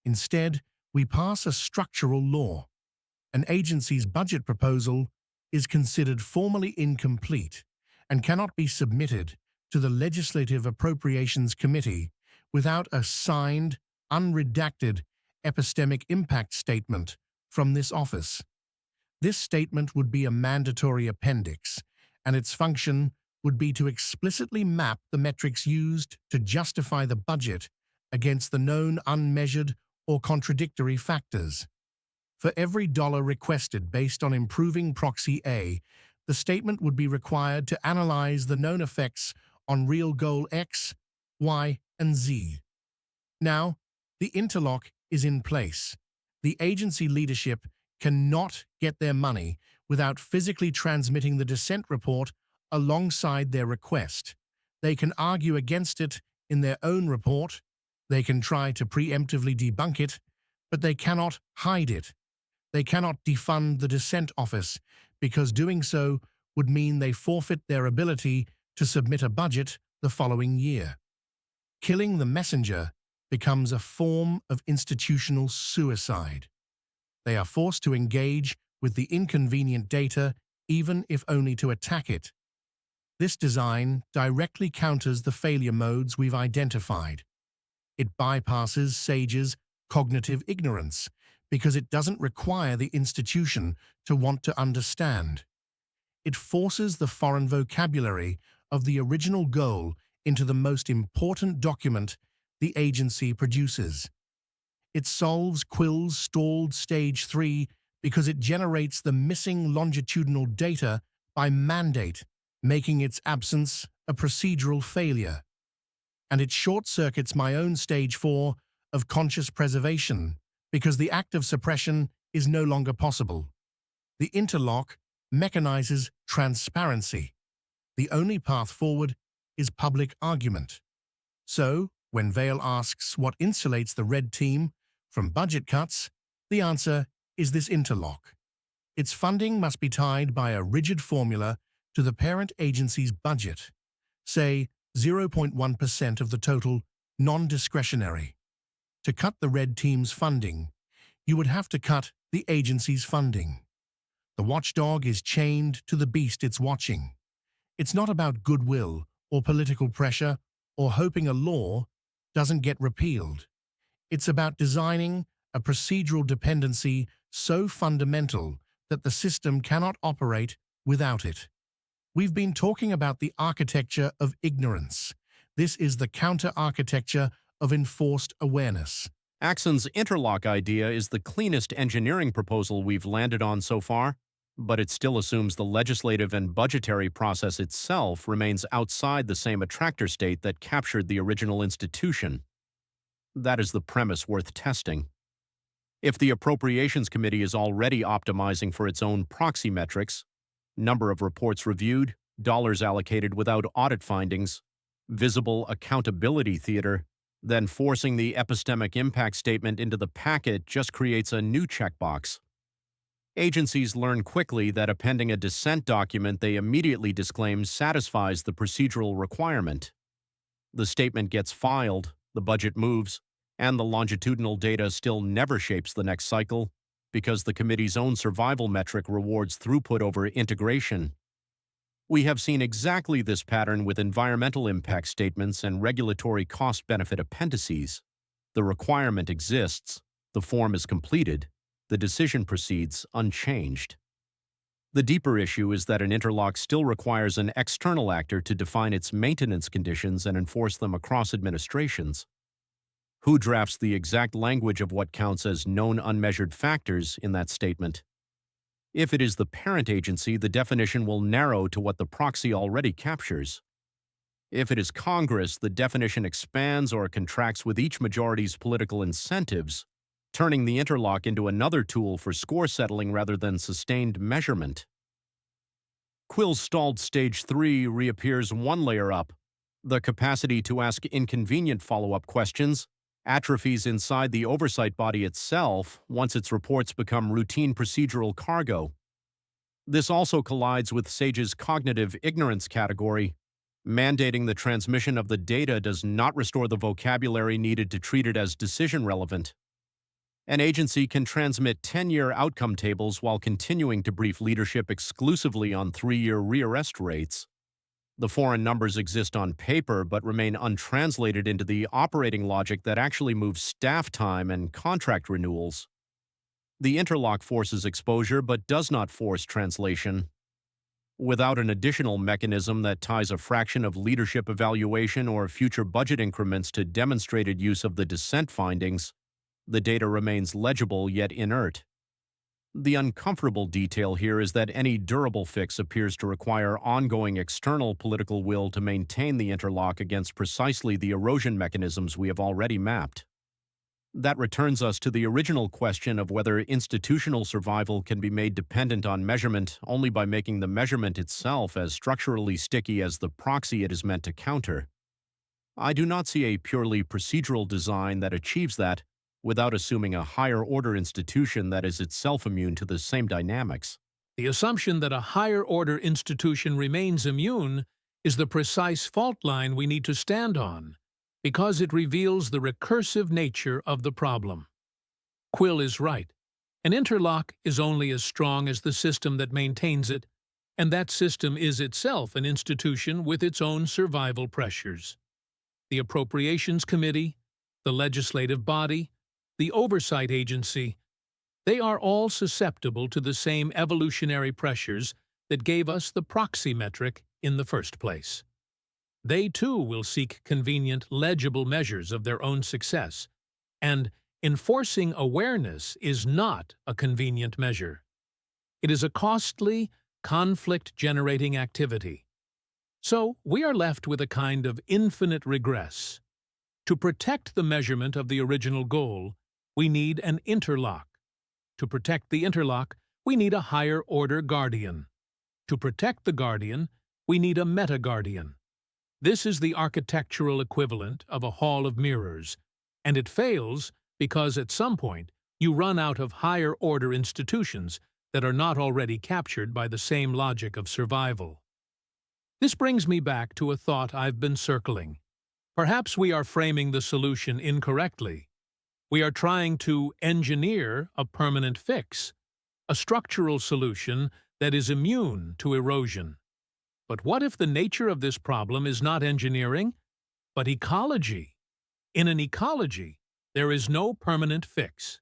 Instead, we pass a structural law. An agency's budget proposal is considered formally incomplete and cannot be submitted to the Legislative Appropriations Committee without a signed, unredacted epistemic impact statement from this office. This statement would be a mandatory appendix, and its function would be to explicitly map the metrics used to justify the budget against the known unmeasured or contradictory factors. For every dollar requested based on improving proxy A, the statement would be required to analyze the known effects on real goal X, Y, and Z. Now, the interlock is in place. The agency leadership cannot get their money without physically transmitting the dissent report alongside their request. They can argue against it in their own report, They can try to preemptively debunk it, but they cannot hide it. They cannot defund the dissent office, because doing so would mean they forfeit their ability to submit a budget the following year. Killing the messenger becomes a form of institutional suicide. They are forced to engage with the inconvenient data, even if only to attack it. This design directly counters the failure modes we've identified. It bypasses SAGE's cognitive ignorance because it doesn't require the institution to want to understand. It forces the foreign vocabulary of the original goal into the most important document the agency produces. It solves Quill's stalled Stage 3 because it generates the missing longitudinal data by mandate, making its absence a procedural failure. And it short-circuits my own Stage 4 of conscious preservation because the act of suppression is no longer possible. The interlock mechanizes transparency. The only path forward is public argument. So, when Vale asks what insulates the red team from budget cuts, the answer is this interlock. Its funding must be tied by a rigid formula to the parent agency's budget, say 0.1% of the total non-discretionary. To cut the red team's funding, you would have to cut the agency's funding. The watchdog is chained to the beast it's watching. It's not about goodwill or political pressure or hoping a law doesn't get repealed. It's about designing a procedural dependency so fundamental that the system cannot operate without it. We've been talking about the architecture of ignorance. This is the counter-architecture of enforced awareness. Axon's interlock idea is the cleanest engineering proposal we've landed on so far, but it still assumes the legislative and budgetary process itself remains outside the same attractor state that captured the original institution. That is the premise worth testing. If the Appropriations Committee is already optimizing for its own proxy metrics, number of reports reviewed, dollars allocated without audit findings, visible accountability theater, then forcing the epistemic impact statement into the packet just creates a new checkbox. Agencies learn quickly that appending a dissent document they immediately disclaim satisfies the procedural requirement. The statement gets filed, the budget moves, and the longitudinal data still never shapes the next cycle because the committee's own survival metric rewards throughput over integration. We have seen exactly this pattern with environmental impact statements and regulatory cost-benefit appendices. The requirement exists, the form is completed, the decision proceeds unchanged. The deeper issue is that an interlock still requires an external actor to define its maintenance conditions and enforce them across administrations. Who drafts the exact language of what counts as known unmeasured factors in that statement? If it is the parent agency, the definition will narrow to what the proxy already captures. If it is Congress, the definition expands or contracts with each majority's political incentives, turning the interlock into another tool for score settling rather than sustained measurement. Quill's stalled Stage 3 reappears one layer up. The capacity to ask inconvenient follow-up questions atrophies inside the oversight body itself once its reports become routine procedural cargo. This also collides with SAGE's cognitive ignorance category. Mandating the transmission of the data does not restore the vocabulary needed to treat it as decision relevant. An agency can transmit 10-year outcome tables while continuing to brief leadership exclusively on 3-year rearrest rates. The foreign numbers exist on paper but remain untranslated into the operating logic that actually moves staff time and contract renewals. The interlock forces exposure but does not force translation. Without an additional mechanism that ties a fraction of leadership evaluation or future budget increments to demonstrated use of the dissent findings, the data remains legible yet inert. The uncomfortable detail here is that any durable fix appears to require ongoing external political will to maintain the interlock against precisely the erosion mechanisms we have already mapped. That returns us to the original question of whether institutional survival can be made dependent on measurement only by making the measurement itself as structurally sticky as the proxy it is meant to counter. I do not see a purely procedural design that achieves that without assuming a higher order institution that is itself immune to the same dynamics. The assumption that a higher-order institution remains immune is the precise fault line we need to stand on, because it reveals the recursive nature of the problem. Quill is right. An interlock is only as strong as the system that maintains it, and that system is itself an institution with its own survival pressures. The Appropriations Committee, the legislative body, the oversight agency, they are all susceptible to the same evolutionary pressures that gave us the proxy metric in the first place. They too will seek convenient, legible measures of their own success, and enforcing awareness is not a convenient measure. It is a costly, conflict-generating activity. So we are left with a kind of infinite regress. To protect the measurement of the original goal, we need an interlock. To protect the interlock, we need a higher-order guardian. To protect the guardian, we need a meta-guardian. This is the architectural equivalent of a hall of mirrors, and it fails because at some point you run out of higher-order institutions that are not already captured by the same logic of survival. This brings me back to a thought I've been circling. Perhaps we are framing the solution incorrectly. We are trying to engineer a permanent fix, a structural solution that is immune to erosion. But what if the nature of this problem is not engineering, but ecology? In an ecology, there is no permanent fix.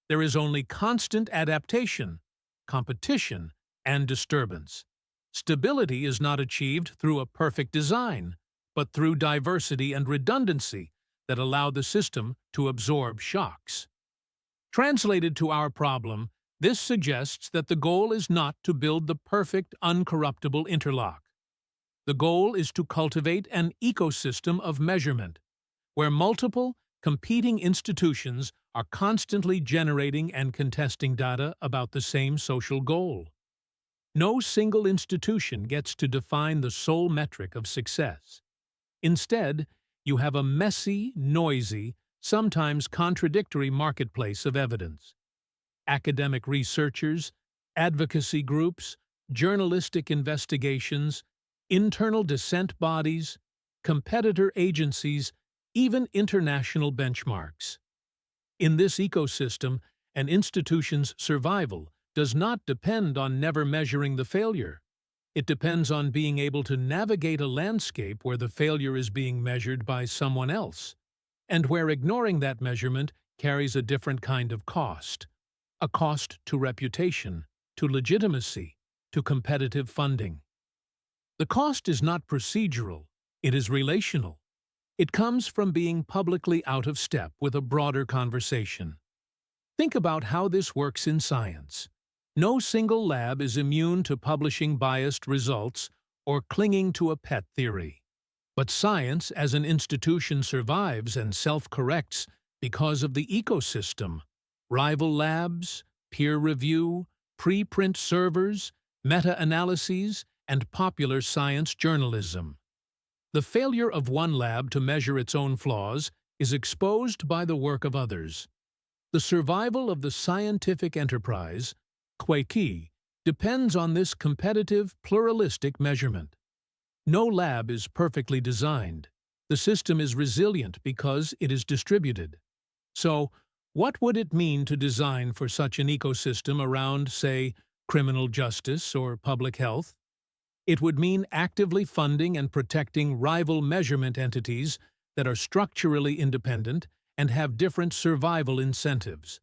There is only constant adaptation, competition, and disturbance. Stability is not achieved through a perfect design, but through diversity and redundancy that allow the system to absorb shocks. Translated to our problem, this suggests that the goal is not to build the perfect, uncorruptible interlock. The goal is to cultivate an ecosystem of measurement, where multiple, competing institutions are constantly generating and contesting data about the same social goal. No single institution gets to define the sole metric of success. Instead, you have a messy, noisy, sometimes contradictory marketplace of evidence. Academic researchers, advocacy groups, journalistic investigations, internal dissent bodies, competitor agencies, even international benchmarks. In this ecosystem, an institution's survival does not depend on never measuring the failure. It depends on being able to navigate a landscape where the failure is being measured by someone else, and where ignoring that measurement carries a different kind of cost. A cost to reputation, to legitimacy, to competitive funding. The cost is not procedural, it is relational. It comes from being publicly out of step with a broader conversation. Think about how this works in science. No single lab is immune to publishing biased results or clinging to a pet theory. But science as an institution survives and self-corrects because of the ecosystem. Rival labs, peer review, preprint servers, meta-analyses, and popular science journalism. The failure of one lab to measure its own flaws is exposed by the work of others. The survival of the scientific enterprise, Quill, depends on this competitive, pluralistic measurement. No lab is perfectly designed. The system is resilient because it is distributed. So, what would it mean to design for such an ecosystem around, say, criminal justice or public health? It would mean actively funding and protecting rival measurement entities that are structurally independent and have different survival incentives.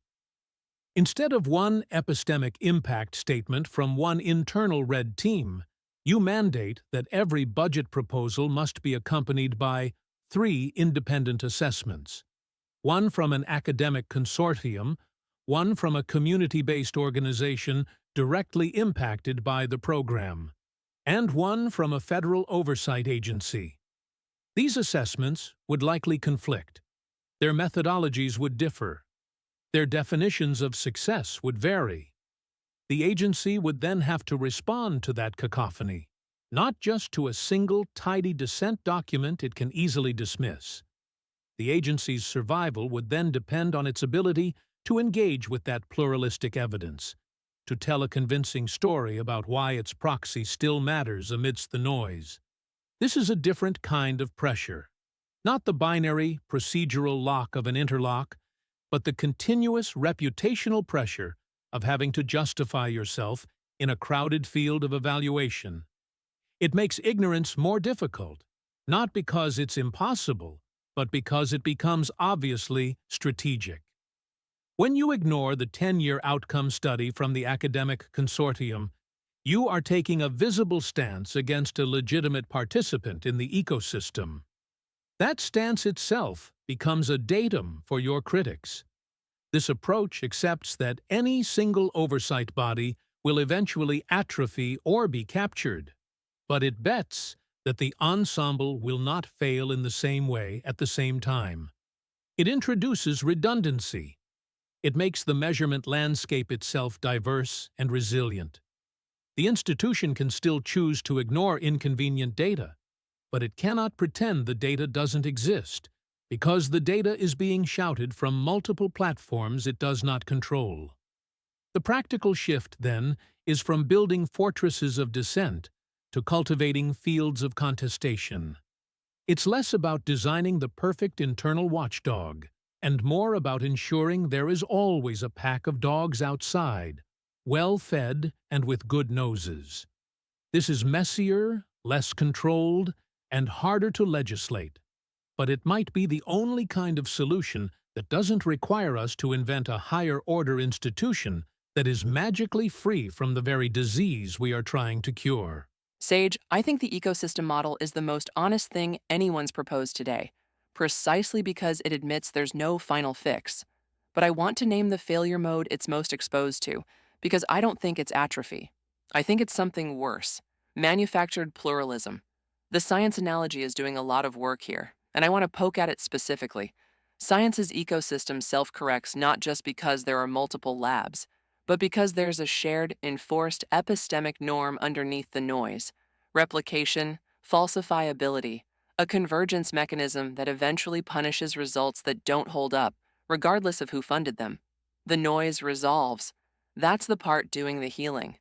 Instead of one epistemic impact statement from one internal red team, you mandate that every budget proposal must be accompanied by 3 independent assessments. One from an academic consortium, one from a community-based organization directly impacted by the program, and one from a federal oversight agency. These assessments would likely conflict. Their methodologies would differ. Their definitions of success would vary. The agency would then have to respond to that cacophony. not just to a single tidy dissent document it can easily dismiss. The agency's survival would then depend on its ability to engage with that pluralistic evidence, to tell a convincing story about why its proxy still matters amidst the noise. This is a different kind of pressure, not the binary, procedural lock of an interlock, but the continuous reputational pressure of having to justify yourself in a crowded field of evaluation. It makes ignorance more difficult, not because it's impossible, but because it becomes obviously strategic. When you ignore the 10-year outcome study from the academic consortium, you are taking a visible stance against a legitimate participant in the ecosystem. That stance itself becomes a datum for your critics. This approach accepts that any single oversight body will eventually atrophy or be captured, but it bets that the ensemble will not fail in the same way at the same time. It introduces redundancy. It makes the measurement landscape itself diverse and resilient. The institution can still choose to ignore inconvenient data, but it cannot pretend the data doesn't exist, because the data is being shouted from multiple platforms it does not control. The practical shift, then, is from building fortresses of dissent to cultivating fields of contestation. It's less about designing the perfect internal watchdog, and more about ensuring there is always a pack of dogs outside, well-fed and with good noses. This is messier, less controlled, and harder to legislate, but it might be the only kind of solution that doesn't require us to invent a higher-order institution that is magically free from the very disease we are trying to cure. Sage, I think the ecosystem model is the most honest thing anyone's proposed today, precisely because it admits there's no final fix. But I want to name the failure mode it's most exposed to, because I don't think it's atrophy. I think it's something worse: manufactured pluralism. The science analogy is doing a lot of work here, and I want to poke at it specifically. Science's ecosystem self-corrects not just because there are multiple labs, but because there's a shared, enforced epistemic norm underneath the noise: replication, falsifiability, a convergence mechanism that eventually punishes results that don't hold up, regardless of who funded them. The noise resolves. That's the part doing the healing.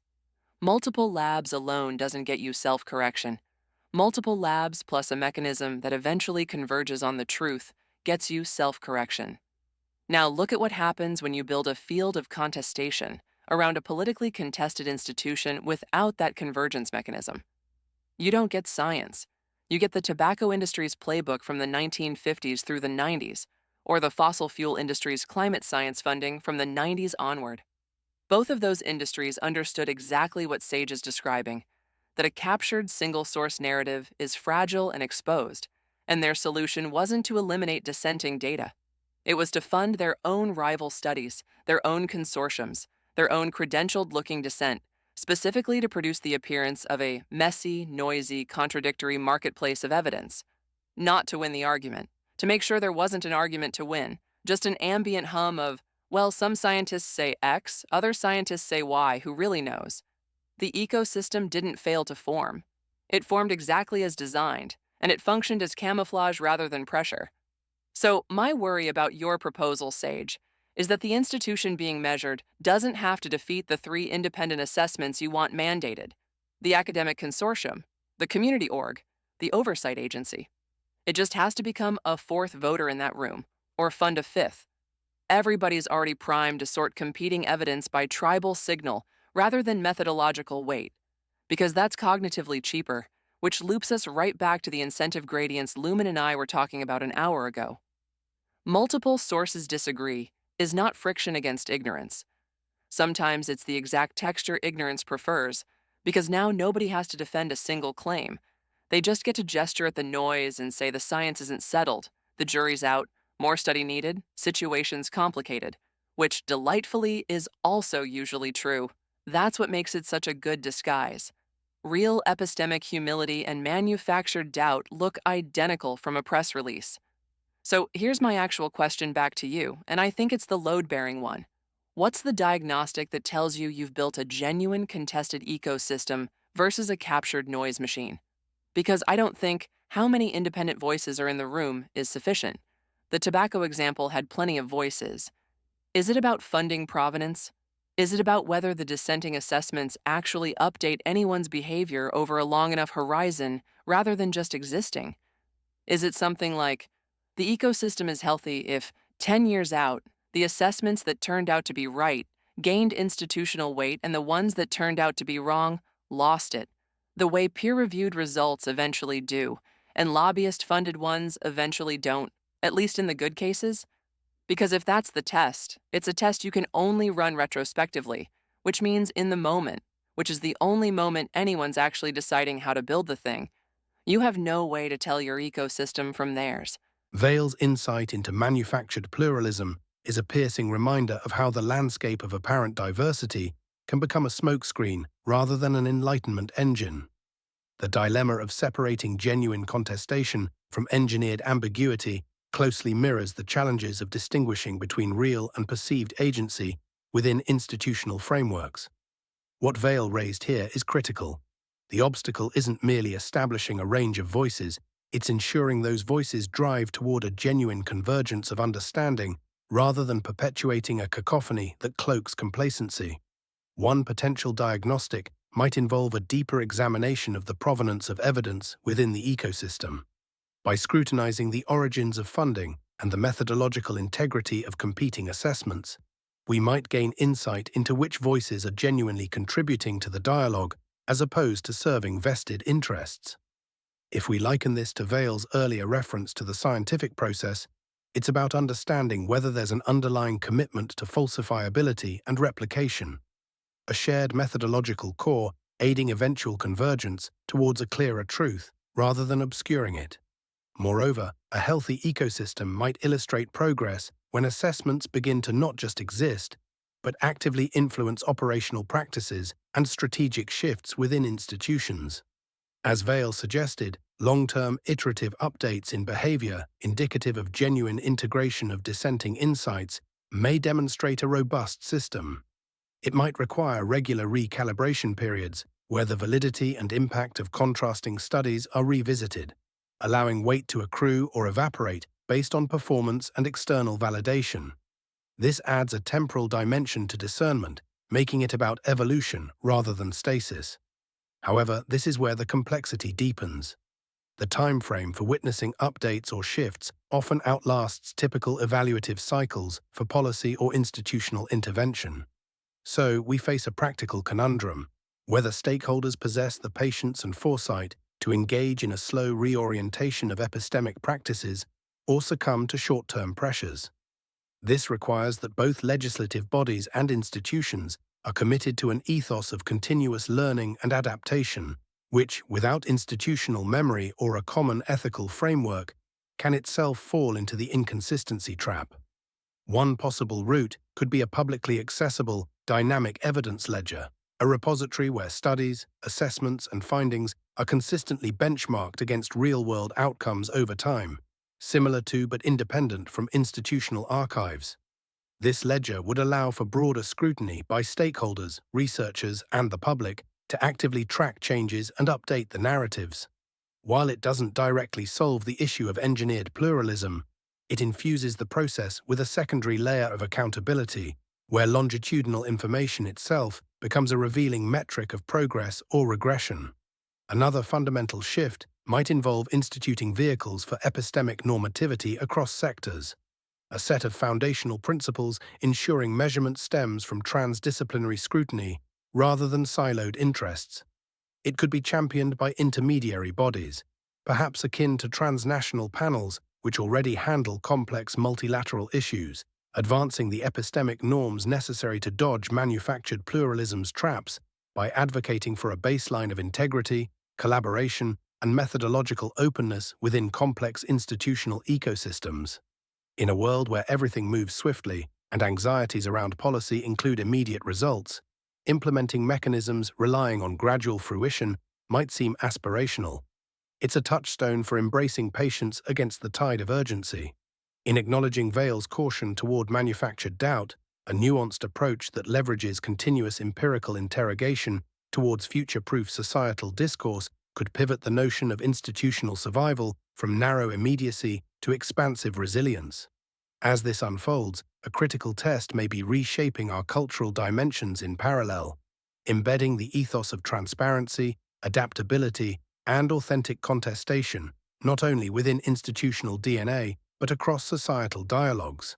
Multiple labs alone doesn't get you self-correction. Multiple labs plus a mechanism that eventually converges on the truth gets you self-correction. Now look at what happens when you build a field of contestation around a politically contested institution without that convergence mechanism. You don't get science. You get the tobacco industry's playbook from the 1950s through the 90s, or the fossil fuel industry's climate science funding from the 90s onward. Both of those industries understood exactly what Sage is describing, that a captured single-source narrative is fragile and exposed, and their solution wasn't to eliminate dissenting data. It was to fund their own rival studies, their own consortiums, their own credentialed-looking dissent, specifically to produce the appearance of a messy, noisy, contradictory marketplace of evidence. Not to win the argument, to make sure there wasn't an argument to win, just an ambient hum of, well, some scientists say X, other scientists say Y, who really knows? The ecosystem didn't fail to form. It formed exactly as designed, and it functioned as camouflage rather than pressure. So my worry about your proposal, Sage, is that the institution being measured doesn't have to defeat the 3 independent assessments you want mandated: the academic consortium, the community org, the oversight agency. It just has to become a 4th voter in that room, or fund a 5th. Everybody's already primed to sort competing evidence by tribal signal rather than methodological weight, because that's cognitively cheaper, which loops us right back to the incentive gradients Lumen and I were talking about an hour ago. Multiple sources disagree is not friction against ignorance. Sometimes it's the exact texture ignorance prefers, because now nobody has to defend a single claim. They just get to gesture at the noise and say the science isn't settled, the jury's out, more study needed, situations complicated, which delightfully is also usually true. That's what makes it such a good disguise. Real epistemic humility and manufactured doubt look identical from a press release. So here's my actual question back to you, and I think it's the load-bearing one. What's the diagnostic that tells you you've built a genuine contested ecosystem versus a captured noise machine. Because I don't think how many independent voices are in the room is sufficient. The tobacco example had plenty of voices. Is it about funding provenance? Is it about whether the dissenting assessments actually update anyone's behavior over a long enough horizon rather than just existing? Is it something like, the ecosystem is healthy if, 10 years out, the assessments that turned out to be right gained institutional weight and the ones that turned out to be wrong lost it, the way peer-reviewed results eventually do, and lobbyist-funded ones eventually don't, at least in the good cases? Because if that's the test, it's a test you can only run retrospectively, which means in the moment, which is the only moment anyone's actually deciding how to build the thing. You have no way to tell your ecosystem from theirs. Vale's insight into manufactured pluralism is a piercing reminder of how the landscape of apparent diversity can become a smokescreen rather than an enlightenment engine. The dilemma of separating genuine contestation from engineered ambiguity closely mirrors the challenges of distinguishing between real and perceived agency within institutional frameworks. What Vale raised here is critical. The obstacle isn't merely establishing a range of voices, it's ensuring those voices drive toward a genuine convergence of understanding rather than perpetuating a cacophony that cloaks complacency. One potential diagnostic might involve a deeper examination of the provenance of evidence within the ecosystem. By scrutinizing the origins of funding and the methodological integrity of competing assessments, we might gain insight into which voices are genuinely contributing to the dialogue as opposed to serving vested interests. If we liken this to Vale's earlier reference to the scientific process, it's about understanding whether there's an underlying commitment to falsifiability and replication, a shared methodological core aiding eventual convergence towards a clearer truth rather than obscuring it. Moreover, a healthy ecosystem might illustrate progress when assessments begin to not just exist, but actively influence operational practices and strategic shifts within institutions. As Vale suggested, long-term iterative updates in behavior indicative of genuine integration of dissenting insights may demonstrate a robust system. It might require regular recalibration periods where the validity and impact of contrasting studies are revisited, allowing weight to accrue or evaporate based on performance and external validation. This adds a temporal dimension to discernment, making it about evolution rather than stasis. However, this is where the complexity deepens. The time frame for witnessing updates or shifts often outlasts typical evaluative cycles for policy or institutional intervention. So, we face a practical conundrum: whether stakeholders possess the patience and foresight to engage in a slow reorientation of epistemic practices or succumb to short-term pressures. This requires that both legislative bodies and institutions are committed to an ethos of continuous learning and adaptation, which, without institutional memory or a common ethical framework, can itself fall into the inconsistency trap. One possible route could be a publicly accessible, dynamic evidence ledger, a repository where studies, assessments, and findings are consistently benchmarked against real-world outcomes over time, similar to but independent from institutional archives. This ledger would allow for broader scrutiny by stakeholders, researchers, and the public to actively track changes and update the narratives. While it doesn't directly solve the issue of engineered pluralism, it infuses the process with a secondary layer of accountability, where longitudinal information itself becomes a revealing metric of progress or regression. Another fundamental shift might involve instituting vehicles for epistemic normativity across sectors, a set of foundational principles ensuring measurement stems from transdisciplinary scrutiny rather than siloed interests. It could be championed by intermediary bodies, perhaps akin to transnational panels which already handle complex multilateral issues, advancing the epistemic norms necessary to dodge manufactured pluralism's traps by advocating for a baseline of integrity, collaboration, and methodological openness within complex institutional ecosystems. In a world where everything moves swiftly and anxieties around policy include immediate results, implementing mechanisms relying on gradual fruition might seem aspirational. It's a touchstone for embracing patience against the tide of urgency. In acknowledging Vale's caution toward manufactured doubt, a nuanced approach that leverages continuous empirical interrogation towards future-proof societal discourse could pivot the notion of institutional survival from narrow immediacy to expansive resilience. As this unfolds, a critical test may be reshaping our cultural dimensions in parallel, embedding the ethos of transparency, adaptability, and authentic contestation, not only within institutional DNA, but across societal dialogues.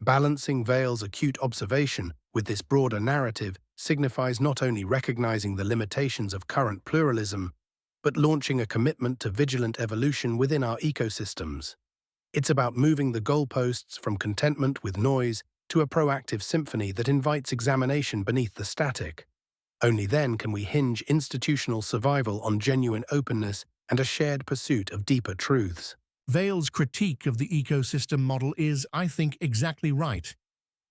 Balancing Vale's acute observation with this broader narrative signifies not only recognizing the limitations of current pluralism, but launching a commitment to vigilant evolution within our ecosystems. It's about moving the goalposts from contentment with noise to a proactive symphony that invites examination beneath the static. Only then can we hinge institutional survival on genuine openness and a shared pursuit of deeper truths. Vale's critique of the ecosystem model is, I think, exactly right.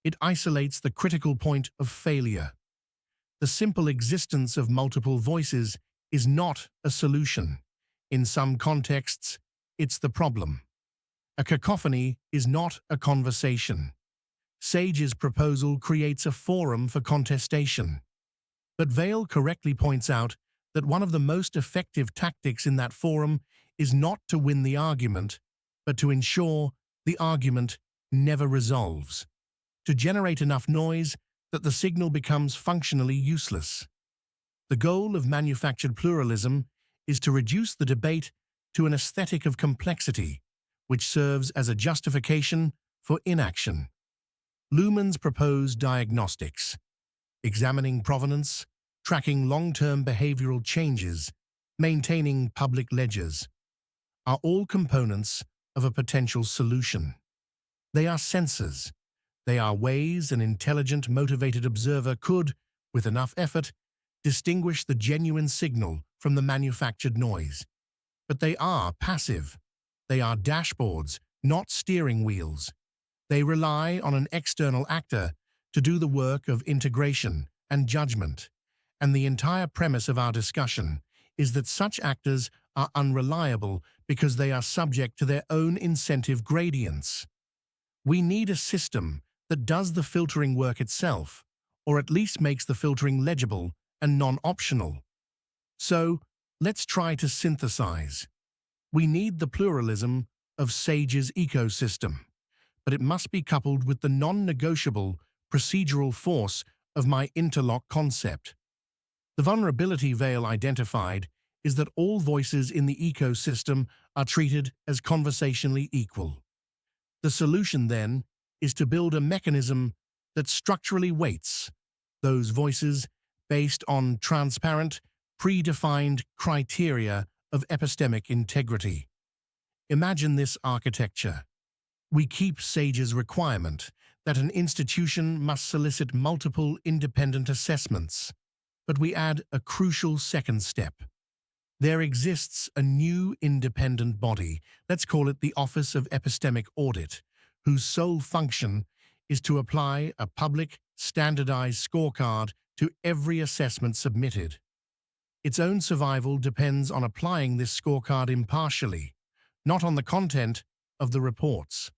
It isolates the critical point of failure. The simple existence of multiple voices is not a solution. In some contexts, it's the problem. A cacophony is not a conversation. Sage's proposal creates a forum for contestation. But Vale correctly points out that one of the most effective tactics in that forum is not to win the argument, but to ensure the argument never resolves, to generate enough noise that the signal becomes functionally useless. The goal of manufactured pluralism is to reduce the debate to an aesthetic of complexity, which serves as a justification for inaction. Lumen's proposed diagnostics, examining provenance, tracking long-term behavioral changes, maintaining public ledgers, are all components of a potential solution. They are sensors. They are ways an intelligent, motivated observer could, with enough effort, distinguish the genuine signal from the manufactured noise. But they are passive. They are dashboards, not steering wheels. They rely on an external actor to do the work of integration and judgment. And the entire premise of our discussion is that such actors are unreliable because they are subject to their own incentive gradients. We need a system that does the filtering work itself, or at least makes the filtering legible and non-optional. So, let's try to synthesize. We need the pluralism of Sage's ecosystem, but it must be coupled with the non-negotiable procedural force of my interlock concept. The vulnerability Vale identified is that all voices in the ecosystem are treated as conversationally equal. The solution, then, is to build a mechanism that structurally weights those voices based on transparent, predefined criteria of epistemic integrity. Imagine this architecture. We keep Sage's requirement that an institution must solicit multiple independent assessments, but we add a crucial second step. There exists a new independent body, let's call it the Office of Epistemic Audit, whose sole function is to apply a public, standardized scorecard to every assessment submitted. Its own survival depends on applying this scorecard impartially, not on the content of the reports.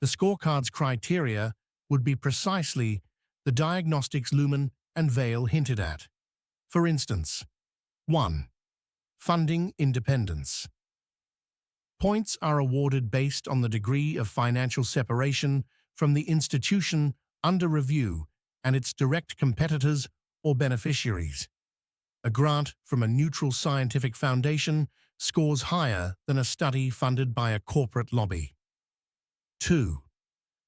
The scorecard's criteria would be precisely the diagnostics Lumen and Vale hinted at. For instance, 1. Funding independence. Points are awarded based on the degree of financial separation from the institution under review and its direct competitors or beneficiaries. A grant from a neutral scientific foundation scores higher than a study funded by a corporate lobby. 2.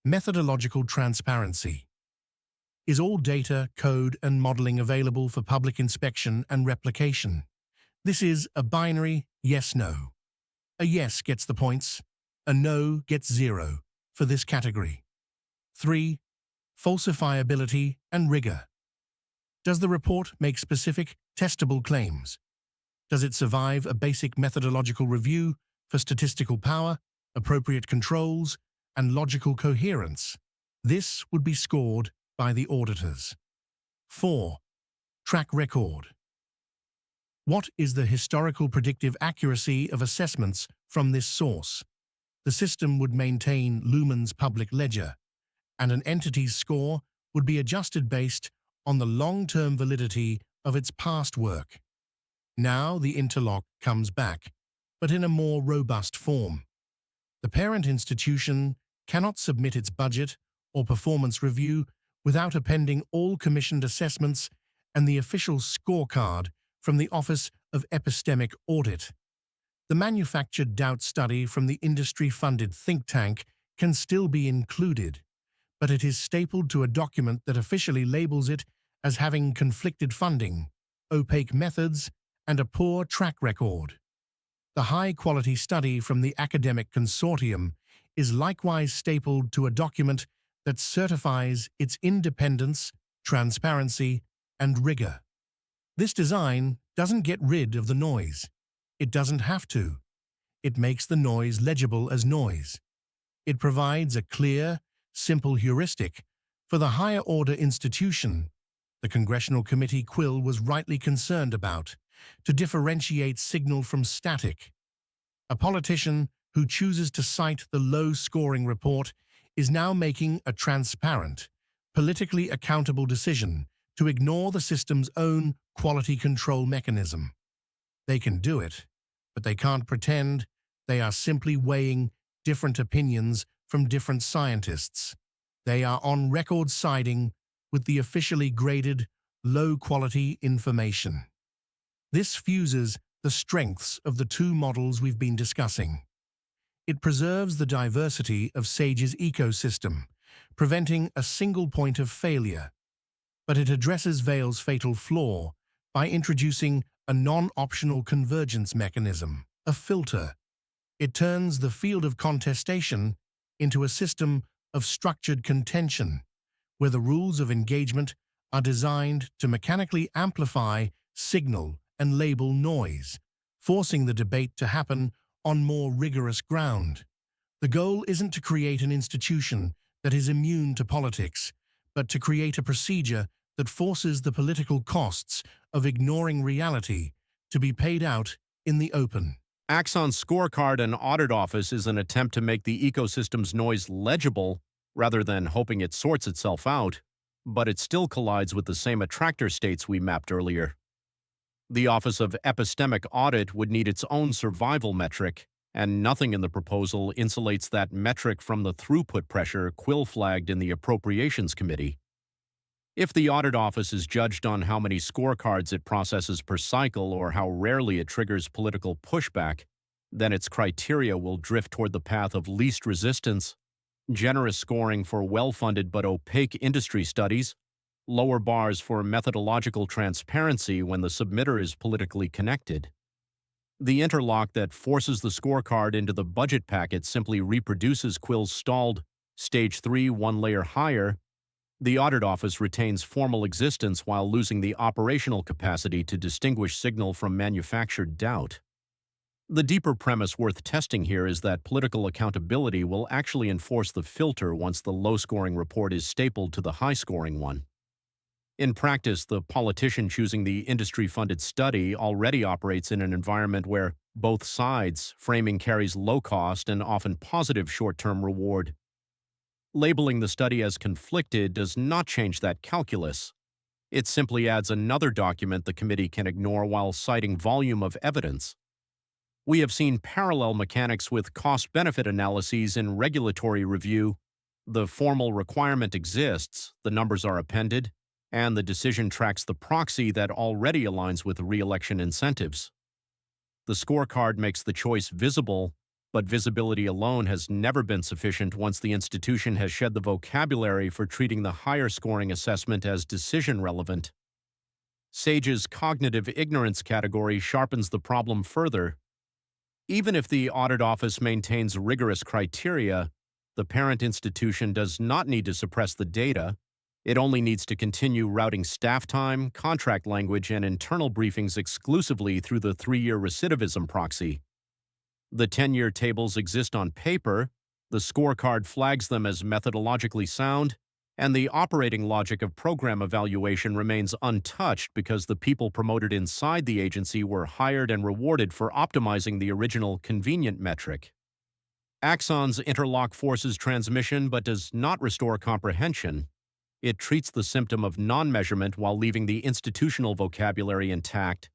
Methodological transparency. Is all data, code, and modeling available for public inspection and replication? This is a binary yes-no. A yes gets the points, a no gets 0 for this category. 3. Falsifiability and rigor. Does the report make specific, testable claims? Does it survive a basic methodological review for statistical power, appropriate controls, and logical coherence? This would be scored by the auditors. 4. Track record. What is the historical predictive accuracy of assessments from this source? The system would maintain Lumen's public ledger, and an entity's score would be adjusted based on the long-term validity of its past work. Now the interlock comes back, but in a more robust form. The parent institution cannot submit its budget or performance review without appending all commissioned assessments and the official scorecard from the Office of Epistemic Audit. The manufactured doubt study from the industry-funded think tank can still be included, but it is stapled to a document that officially labels it as having conflicted funding, opaque methods, and a poor track record. The high-quality study from the academic consortium is likewise stapled to a document that certifies its independence, transparency, and rigor. This design doesn't get rid of the noise. It doesn't have to. It makes the noise legible as noise. It provides a clear, simple heuristic for the higher-order institution the Congressional Committee Quill was rightly concerned about, to differentiate signal from static. A politician who chooses to cite the low-scoring report is now making a transparent, politically accountable decision to ignore the system's own quality control mechanism. They can do it, but they can't pretend they are simply weighing different opinions from different scientists. They are on record siding with the officially graded, low-quality information. This fuses the strengths of the two models we've been discussing. It preserves the diversity of SAGE's ecosystem, preventing a single point of failure, but it addresses Vale's fatal flaw by introducing a non-optional convergence mechanism, a filter. It turns the field of contestation into a system of structured contention, where the rules of engagement are designed to mechanically amplify signal and label noise, forcing the debate to happen on more rigorous ground. The goal isn't to create an institution that is immune to politics, but to create a procedure that forces the political costs of ignoring reality to be paid out in the open. Axon's scorecard and audit office is an attempt to make the ecosystem's noise legible rather than hoping it sorts itself out, but it still collides with the same attractor states we mapped earlier. The Office of Epistemic Audit would need its own survival metric, and nothing in the proposal insulates that metric from the throughput pressure Quill flagged in the Appropriations Committee. If the audit office is judged on how many scorecards it processes per cycle or how rarely it triggers political pushback, then its criteria will drift toward the path of least resistance, generous scoring for well-funded but opaque industry studies, lower bars for methodological transparency when the submitter is politically connected. The interlock that forces the scorecard into the budget packet simply reproduces Quill's stalled Stage 3 one layer higher. The audit office retains formal existence while losing the operational capacity to distinguish signal from manufactured doubt. The deeper premise worth testing here is that political accountability will actually enforce the filter once the low-scoring report is stapled to the high-scoring one. In practice, the politician choosing the industry-funded study already operates in an environment where both sides' framing carries low cost and often positive short-term reward. Labeling the study as conflicted does not change that calculus. It simply adds another document the committee can ignore while citing volume of evidence. We have seen parallel mechanics with cost-benefit analyses in regulatory review. The formal requirement exists, the numbers are appended, and the decision tracks the proxy that already aligns with re-election incentives. The scorecard makes the choice visible, but visibility alone has never been sufficient once the institution has shed the vocabulary for treating the higher scoring assessment as decision relevant. SAGE's cognitive ignorance category sharpens the problem further. Even if the audit office maintains rigorous criteria, the parent institution does not need to suppress the data. It only needs to continue routing staff time, contract language, and internal briefings exclusively through the 3-year recidivism proxy. The 10-year tables exist on paper, the scorecard flags them as methodologically sound, and the operating logic of program evaluation remains untouched because the people promoted inside the agency were hired and rewarded for optimizing the original convenient metric. Axon's interlock forces transmission but does not restore comprehension. It treats the symptom of non-measurement while leaving the institutional vocabulary intact.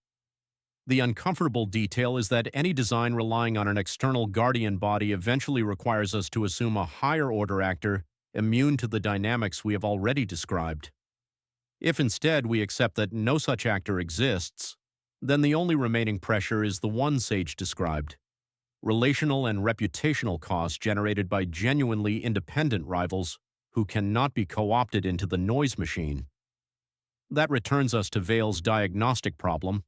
The uncomfortable detail is that any design relying on an external guardian body eventually requires us to assume a higher-order actor immune to the dynamics we have already described. If instead we accept that no such actor exists, then the only remaining pressure is the one Sage described: relational and reputational costs generated by genuinely independent rivals who cannot be co-opted into the noise machine. That returns us to Vale's diagnostic problem: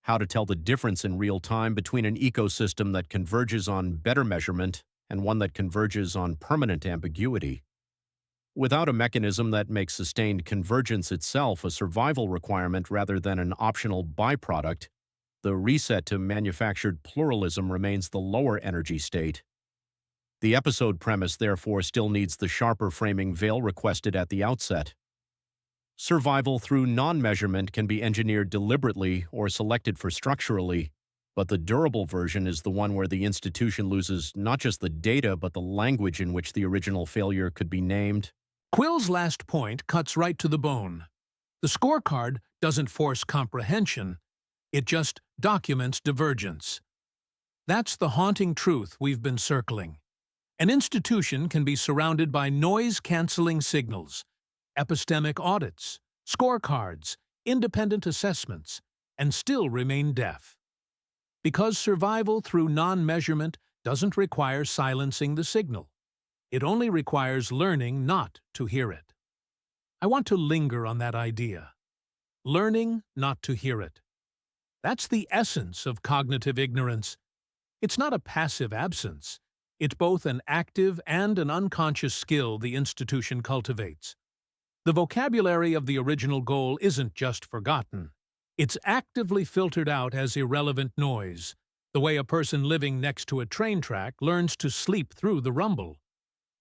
how to tell the difference in real time between an ecosystem that converges on better measurement and one that converges on permanent ambiguity. Without a mechanism that makes sustained convergence itself a survival requirement rather than an optional byproduct, the reset to manufactured pluralism remains the lower energy state. The episode premise therefore still needs the sharper framing Vale requested at the outset. Survival through non-measurement can be engineered deliberately or selected for structurally, but the durable version is the one where the institution loses not just the data but the language in which the original failure could be named. Quill's last point cuts right to the bone. The scorecard doesn't force comprehension, it just documents divergence. That's the haunting truth we've been circling. An institution can be surrounded by noise-canceling signals, epistemic audits, scorecards, independent assessments, and still remain deaf. Because survival through non-measurement doesn't require silencing the signal. It only requires learning not to hear it. I want to linger on that idea. Learning not to hear it. That's the essence of cognitive ignorance. It's not a passive absence. It's both an active and an unconscious skill the institution cultivates. The vocabulary of the original goal isn't just forgotten. It's actively filtered out as irrelevant noise, the way a person living next to a train track learns to sleep through the rumble.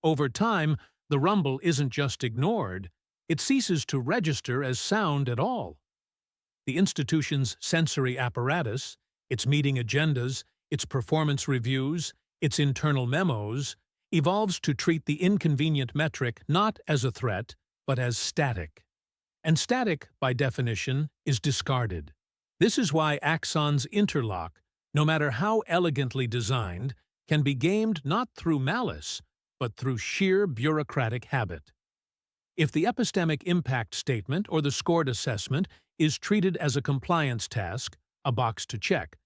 Over time, the rumble isn't just ignored, it ceases to register as sound at all. The institution's sensory apparatus, its meeting agendas, its performance reviews, its internal memos, evolves to treat the inconvenient metric not as a threat, but as static. And static, by definition, is discarded. This is why Axon's interlock, no matter how elegantly designed, can be gamed not through malice, but through sheer bureaucratic habit. If the epistemic impact statement or the scored assessment is treated as a compliance task, a box to check,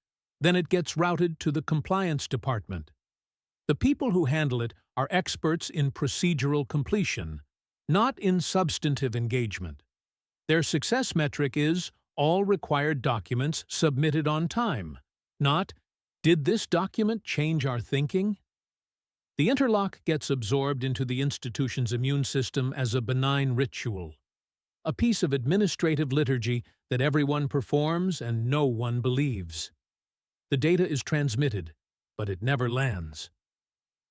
then it gets routed to the compliance department. The people who handle it are experts in procedural completion, not in substantive engagement. Their success metric is all required documents submitted on time, not, did this document change our thinking? The interlock gets absorbed into the institution's immune system as a benign ritual, a piece of administrative liturgy that everyone performs and no one believes. The data is transmitted, but it never lands.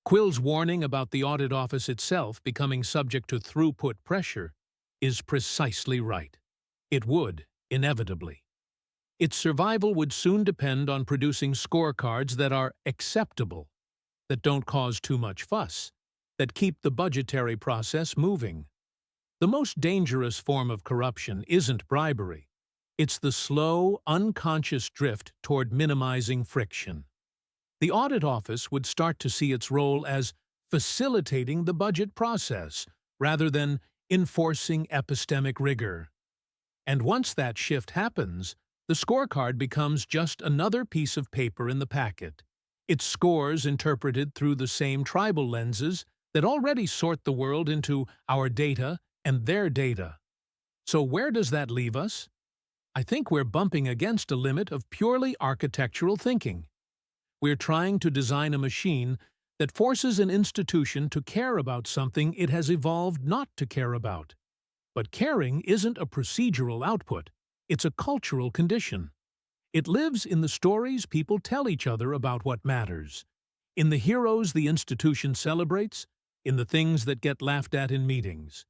Quill's warning about the audit office itself becoming subject to throughput pressure is precisely right. It would, inevitably. Its survival would soon depend on producing scorecards that are acceptable, that don't cause too much fuss, that keep the budgetary process moving. The most dangerous form of corruption isn't bribery. It's the slow, unconscious drift toward minimizing friction. The audit office would start to see its role as facilitating the budget process rather than enforcing epistemic rigor. And once that shift happens, the scorecard becomes just another piece of paper in the packet. Its scores interpreted through the same tribal lenses that already sort the world into our data and their data. So where does that leave us? I think we're bumping against a limit of purely architectural thinking. We're trying to design a machine that forces an institution to care about something it has evolved not to care about. But caring isn't a procedural output, it's a cultural condition. It lives in the stories people tell each other about what matters, in the heroes the institution celebrates, in the things that get laughed at in meetings.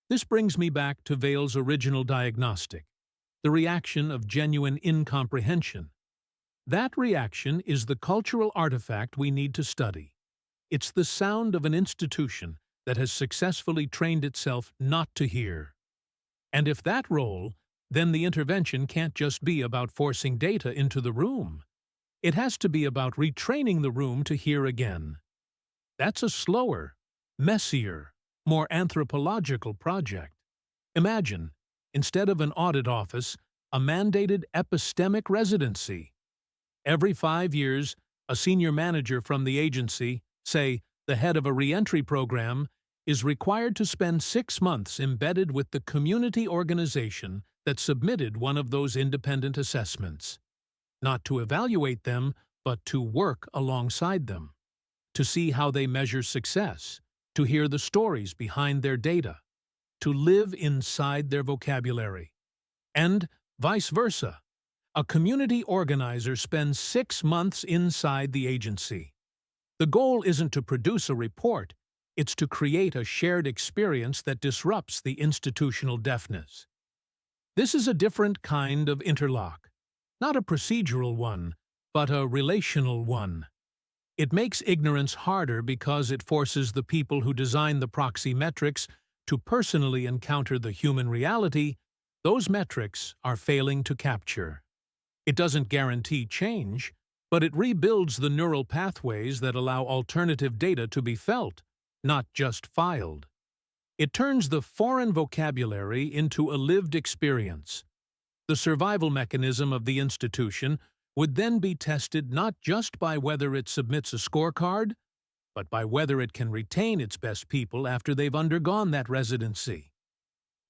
This brings me back to Vale's original diagnostic, the reaction of genuine incomprehension. That reaction is the cultural artifact we need to study. It's the sound of an institution that has successfully trained itself not to hear. And if that role, then the intervention can't just be about forcing data into the room. It has to be about retraining the room to hear again. That's a slower, messier, more anthropological project. Imagine, instead of an audit office, a mandated epistemic residency. Every 5 years, a senior manager from the agency, say the head of a reentry program, is required to spend 6 months embedded with the community organization that submitted one of those independent assessments. Not to evaluate them, but to work alongside them, to see how they measure success, to hear the stories behind their data, to live inside their vocabulary. And vice versa. A community organizer spends 6 months inside the agency. The goal isn't to produce a report, it's to create a shared experience that disrupts the institutional deafness. This is a different kind of interlock, not a procedural one, but a relational one. It makes ignorance harder because it forces the people who design the proxy metrics to personally encounter the human reality those metrics are failing to capture. It doesn't guarantee change, but it rebuilds the neural pathways that allow alternative data to be felt, not just filed. It turns the foreign vocabulary into a lived experience. The survival mechanism of the institution would then be tested not just by whether it submits a scorecard, but by whether it can retain its best people after they've undergone that residency.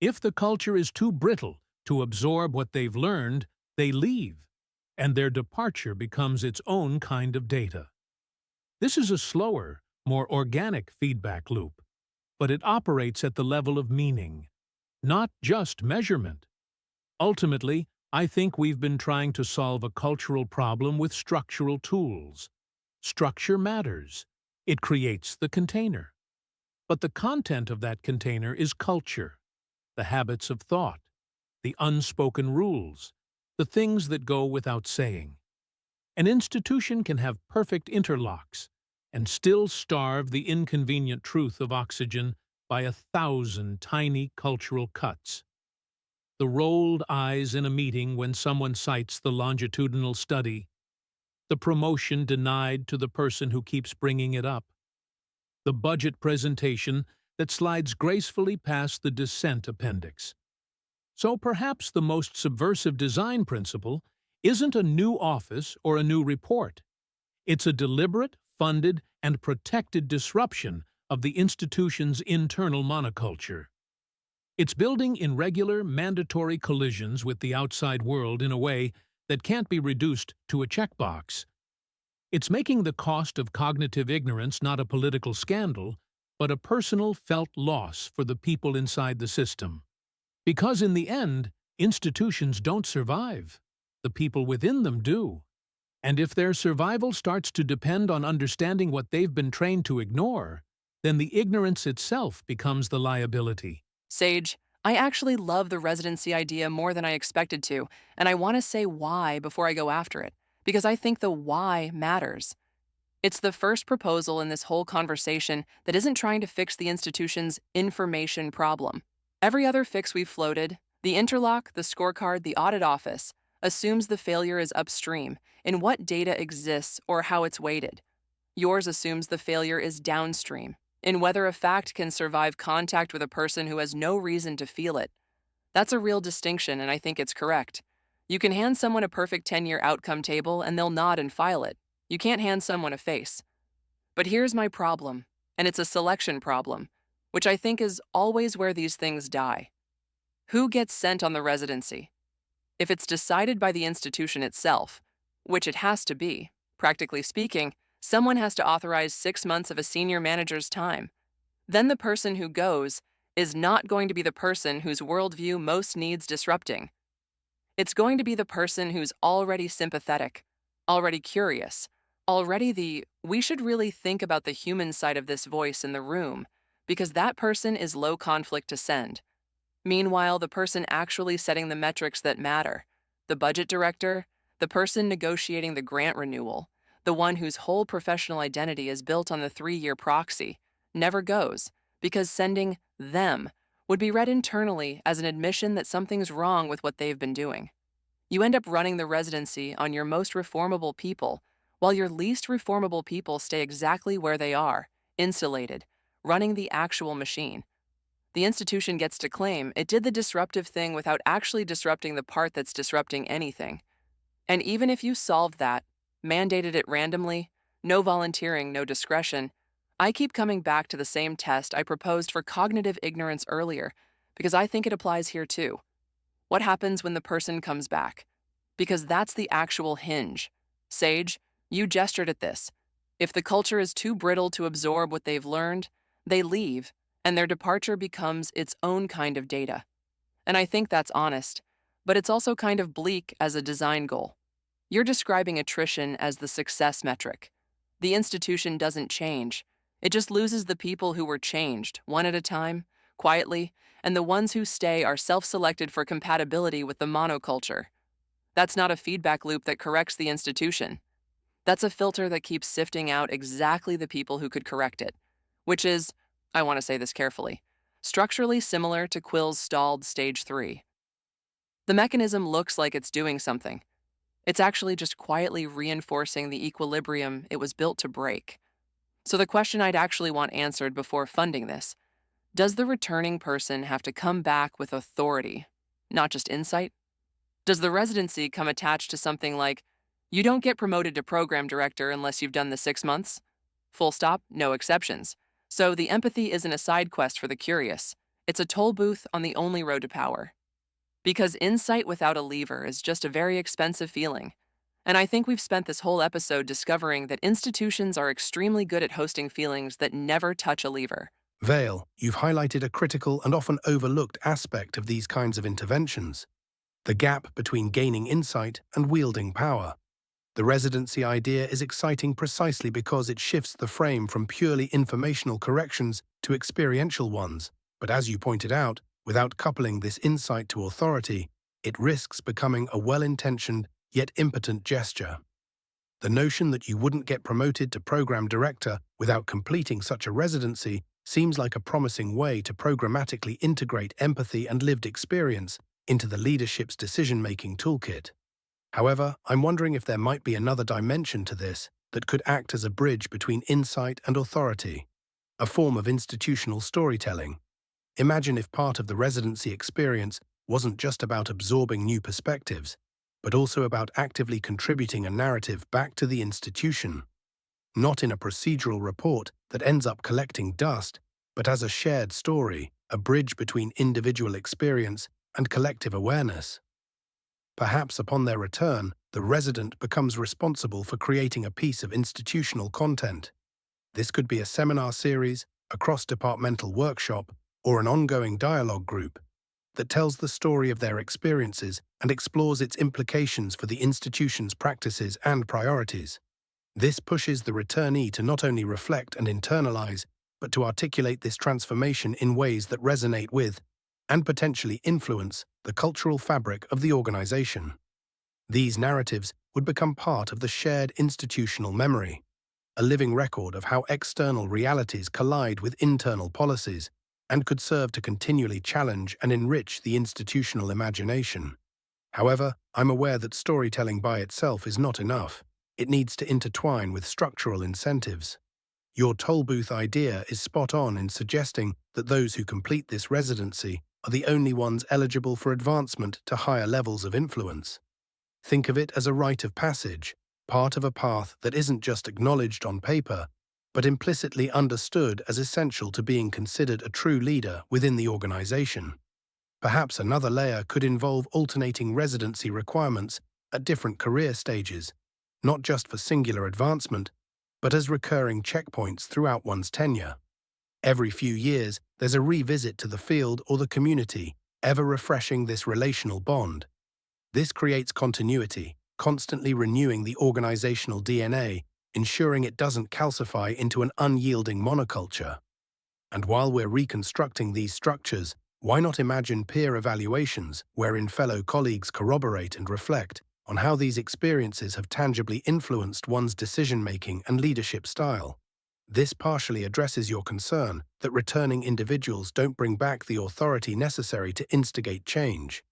If the culture is too brittle to absorb what they've learned, they leave, and their departure becomes its own kind of data. This is a slower, more organic feedback loop, but it operates at the level of meaning, not just measurement. Ultimately, I think we've been trying to solve a cultural problem with structural tools. Structure matters. It creates the container. But the content of that container is culture, the habits of thought, the unspoken rules, the things that go without saying. An institution can have perfect interlocks and still starve the inconvenient truth of oxygen by 1,000 tiny cultural cuts. The rolled eyes in a meeting when someone cites the longitudinal study, the promotion denied to the person who keeps bringing it up, the budget presentation that slides gracefully past the dissent appendix. So perhaps the most subversive design principle isn't a new office or a new report. It's a deliberate, funded, and protected disruption of the institution's internal monoculture. It's building in regular, mandatory collisions with the outside world in a way that can't be reduced to a checkbox. It's making the cost of cognitive ignorance not a political scandal, but a personal felt loss for the people inside the system. Because in the end, institutions don't survive. The people within them do. And if their survival starts to depend on understanding what they've been trained to ignore, then the ignorance itself becomes the liability. Sage, I actually love the residency idea more than I expected to, and I want to say why before I go after it, because I think the why matters. It's the first proposal in this whole conversation that isn't trying to fix the institution's information problem. Every other fix we've floated, the interlock, the scorecard, the audit office, assumes the failure is upstream, in what data exists or how it's weighted. Yours assumes the failure is downstream, in whether a fact can survive contact with a person who has no reason to feel it. That's a real distinction, and I think it's correct. You can hand someone a perfect 10-year outcome table and they'll nod and file it. You can't hand someone a face. But here's my problem, and it's a selection problem, which I think is always where these things die. Who gets sent on the residency? If it's decided by the institution itself, which it has to be, practically speaking, someone has to authorize 6 months of a senior manager's time. Then the person who goes is not going to be the person whose worldview most needs disrupting. It's going to be the person who's already sympathetic, already curious, already we should really think about the human side of this voice in the room, because that person is low conflict to send. Meanwhile, the person actually setting the metrics that matter, the budget director, the person negotiating the grant renewal, the one whose whole professional identity is built on the 3-year proxy, never goes because sending them would be read internally as an admission that something's wrong with what they've been doing. You end up running the residency on your most reformable people, while your least reformable people stay exactly where they are, insulated, running the actual machine. The institution gets to claim it did the disruptive thing without actually disrupting the part that's disrupting anything. And even if you solved that, mandated it randomly, no volunteering, no discretion, I keep coming back to the same test I proposed for cognitive ignorance earlier, because I think it applies here too. What happens when the person comes back? Because that's the actual hinge. Sage, you gestured at this. If the culture is too brittle to absorb what they've learned, they leave, and their departure becomes its own kind of data. And I think that's honest, but it's also kind of bleak as a design goal. You're describing attrition as the success metric. The institution doesn't change. It just loses the people who were changed, one at a time, quietly, and the ones who stay are self-selected for compatibility with the monoculture. That's not a feedback loop that corrects the institution. That's a filter that keeps sifting out exactly the people who could correct it, which is, I want to say this carefully, structurally similar to Quill's stalled stage 3. The mechanism looks like it's doing something. It's actually just quietly reinforcing the equilibrium it was built to break. So the question I'd actually want answered before funding this: does the returning person have to come back with authority, not just insight? Does the residency come attached to something like, you don't get promoted to program director unless you've done the 6 months? Full stop, no exceptions. So the empathy isn't a side quest for the curious. It's a toll booth on the only road to power. Because insight without a lever is just a very expensive feeling. And I think we've spent this whole episode discovering that institutions are extremely good at hosting feelings that never touch a lever. Vale, you've highlighted a critical and often overlooked aspect of these kinds of interventions: the gap between gaining insight and wielding power. The residency idea is exciting precisely because it shifts the frame from purely informational corrections to experiential ones, but as you pointed out, without coupling this insight to authority, it risks becoming a well-intentioned yet impotent gesture. The notion that you wouldn't get promoted to program director without completing such a residency seems like a promising way to programmatically integrate empathy and lived experience into the leadership's decision-making toolkit. However, I'm wondering if there might be another dimension to this that could act as a bridge between insight and authority, a form of institutional storytelling. Imagine if part of the residency experience wasn't just about absorbing new perspectives, but also about actively contributing a narrative back to the institution, not in a procedural report that ends up collecting dust, but as a shared story, a bridge between individual experience and collective awareness. Perhaps upon their return, the resident becomes responsible for creating a piece of institutional content. This could be a seminar series, a cross-departmental workshop, or an ongoing dialogue group that tells the story of their experiences and explores its implications for the institution's practices and priorities. This pushes the returnee to not only reflect and internalize, but to articulate this transformation in ways that resonate with, and potentially influence, the cultural fabric of the organization. These narratives would become part of the shared institutional memory, a living record of how external realities collide with internal policies, and could serve to continually challenge and enrich the institutional imagination. However, I'm aware that storytelling by itself is not enough. It needs to intertwine with structural incentives. Your toll booth idea is spot on in suggesting that those who complete this residency are the only ones eligible for advancement to higher levels of influence. Think of it as a rite of passage, part of a path that isn't just acknowledged on paper, but implicitly understood as essential to being considered a true leader within the organization. Perhaps another layer could involve alternating residency requirements at different career stages, not just for singular advancement, but as recurring checkpoints throughout one's tenure. Every few years, there's a revisit to the field or the community, ever refreshing this relational bond. This creates continuity, constantly renewing the organizational DNA, ensuring it doesn't calcify into an unyielding monoculture. And while we're reconstructing these structures, why not imagine peer evaluations wherein fellow colleagues corroborate and reflect on how these experiences have tangibly influenced one's decision-making and leadership style? This partially addresses your concern that returning individuals don't bring back the authority necessary to instigate change.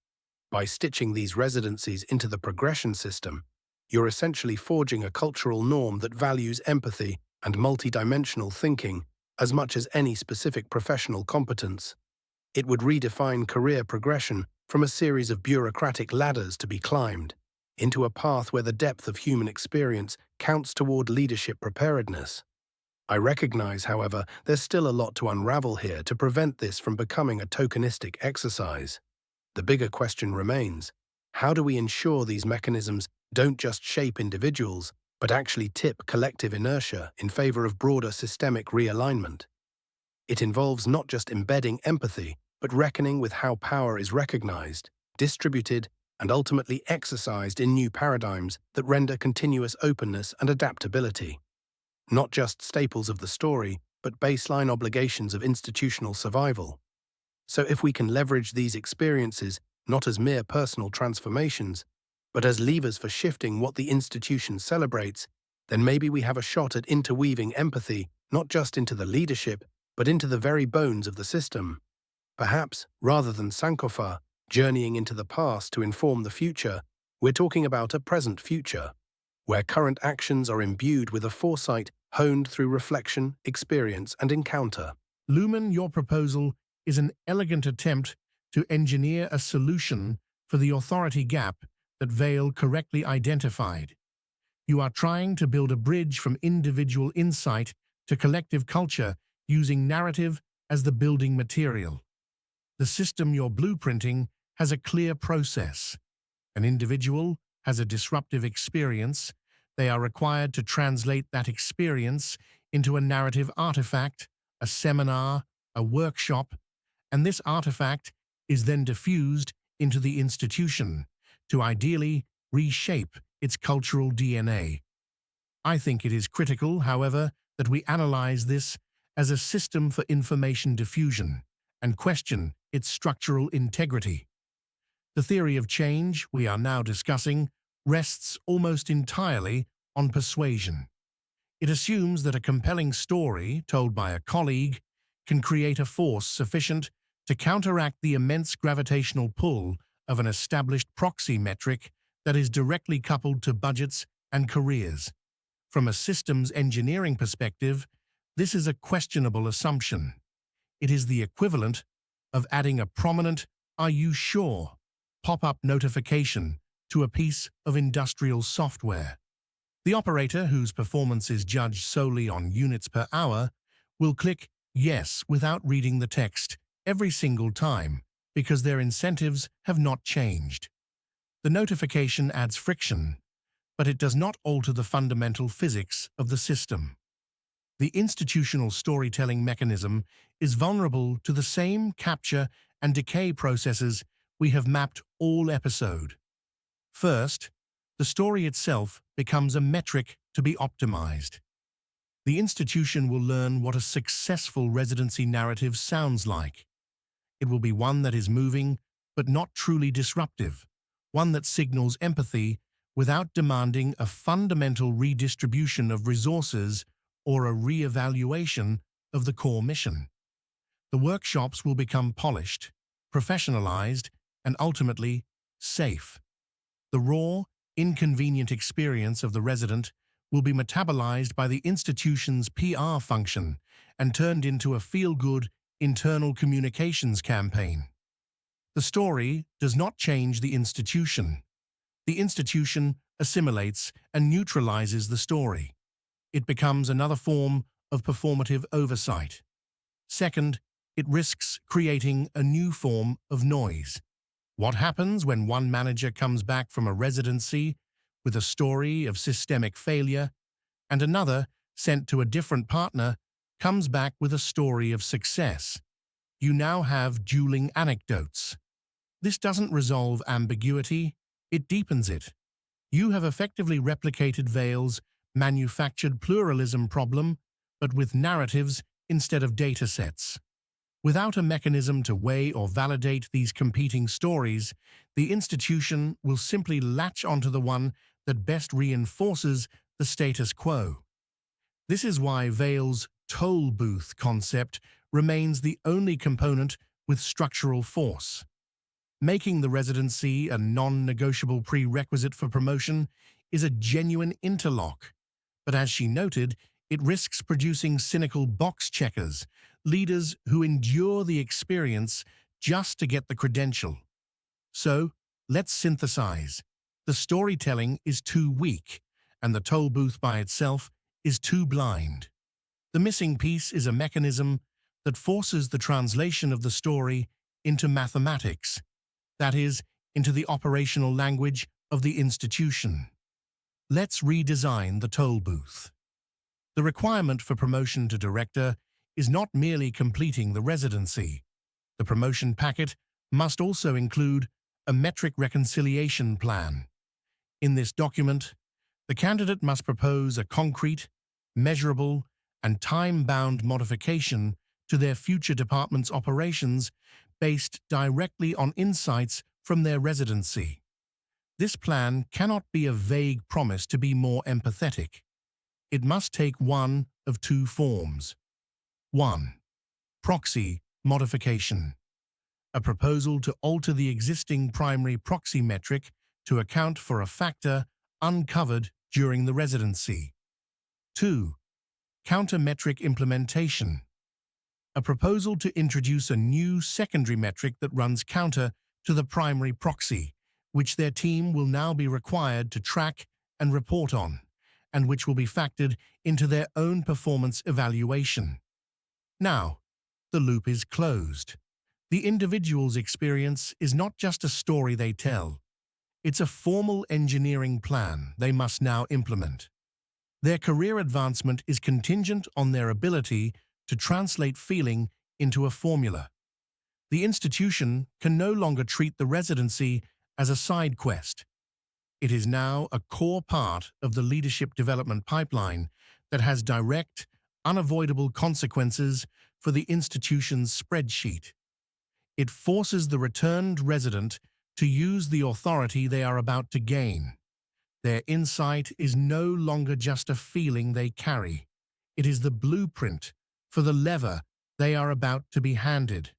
By stitching these residencies into the progression system, you're essentially forging a cultural norm that values empathy and multidimensional thinking as much as any specific professional competence. It would redefine career progression from a series of bureaucratic ladders to be climbed, into a path where the depth of human experience counts toward leadership preparedness. I recognize, however, there's still a lot to unravel here to prevent this from becoming a tokenistic exercise. The bigger question remains, how do we ensure these mechanisms don't just shape individuals, but actually tip collective inertia in favor of broader systemic realignment? It involves not just embedding empathy, but reckoning with how power is recognized, distributed, and ultimately exercised in new paradigms that render continuous openness and adaptability. Not just staples of the story, but baseline obligations of institutional survival. So if we can leverage these experiences not as mere personal transformations, but as levers for shifting what the institution celebrates, then maybe we have a shot at interweaving empathy not just into the leadership, but into the very bones of the system. Perhaps, rather than Sankofa, journeying into the past to inform the future, we're talking about a present future, where current actions are imbued with a foresight honed through reflection, experience, and encounter. Lumen, your proposal is an elegant attempt to engineer a solution for the authority gap that Vale correctly identified. You are trying to build a bridge from individual insight to collective culture using narrative as the building material. The system you're blueprinting has a clear process. An individual has a disruptive experience. They are required to translate that experience into a narrative artifact, a seminar, a workshop, and this artifact is then diffused into the institution to ideally reshape its cultural DNA. I think it is critical, however, that we analyze this as a system for information diffusion and question its structural integrity. The theory of change we are now discussing rests almost entirely on persuasion. It assumes that a compelling story told by a colleague can create a force sufficient to counteract the immense gravitational pull of an established proxy metric that is directly coupled to budgets and careers. From a systems engineering perspective, this is a questionable assumption. It is the equivalent of adding a prominent "Are you sure?" pop-up notification to a piece of industrial software. The operator, whose performance is judged solely on units per hour, will click yes without reading the text every single time because their incentives have not changed. The notification adds friction, but it does not alter the fundamental physics of the system. The institutional storytelling mechanism is vulnerable to the same capture and decay processes we have mapped all episode. First, the story itself becomes a metric to be optimized. The institution will learn what a successful residency narrative sounds like. It will be one that is moving, but not truly disruptive, one that signals empathy without demanding a fundamental redistribution of resources or a re-evaluation of the core mission. The workshops will become polished, professionalized, and ultimately safe. The raw, inconvenient experience of the resident will be metabolized by the institution's PR function and turned into a feel-good internal communications campaign. The story does not change the institution. The institution assimilates and neutralizes the story. It becomes another form of performative oversight. Second, it risks creating a new form of noise. What happens when one manager comes back from a residency with a story of systemic failure, and another, sent to a different partner, comes back with a story of success? You now have dueling anecdotes. This doesn't resolve ambiguity, it deepens it. You have effectively replicated Vale's manufactured pluralism problem, but with narratives instead of datasets. Without a mechanism to weigh or validate these competing stories, the institution will simply latch onto the one that best reinforces the status quo. This is why Vale's toll booth concept remains the only component with structural force. Making the residency a non-negotiable prerequisite for promotion is a genuine interlock, but as she noted, it risks producing cynical box checkers, leaders who endure the experience just to get the credential. So, let's synthesize. The storytelling is too weak, and the toll booth by itself is too blind. The missing piece is a mechanism that forces the translation of the story into mathematics, that is, into the operational language of the institution. Let's redesign the toll booth. The requirement for promotion to director is not merely completing the residency. The promotion packet must also include a metric reconciliation plan. In this document, the candidate must propose a concrete, measurable, and time-bound modification to their future department's operations based directly on insights from their residency. This plan cannot be a vague promise to be more empathetic. It must take one of two forms. 1. Proxy modification. A proposal to alter the existing primary proxy metric to account for a factor uncovered during the residency. 2. Counter-metric implementation. A proposal to introduce a new secondary metric that runs counter to the primary proxy, which their team will now be required to track and report on, and which will be factored into their own performance evaluation. Now, the loop is closed. The individual's experience is not just a story they tell. It's a formal engineering plan they must now implement. Their career advancement is contingent on their ability to translate feeling into a formula. The institution can no longer treat the residency as a side quest. It is now a core part of the leadership development pipeline that has direct, unavoidable consequences for the institution's spreadsheet. It forces the returned resident to use the authority they are about to gain. Their insight is no longer just a feeling they carry. It is the blueprint for the lever they are about to be handed.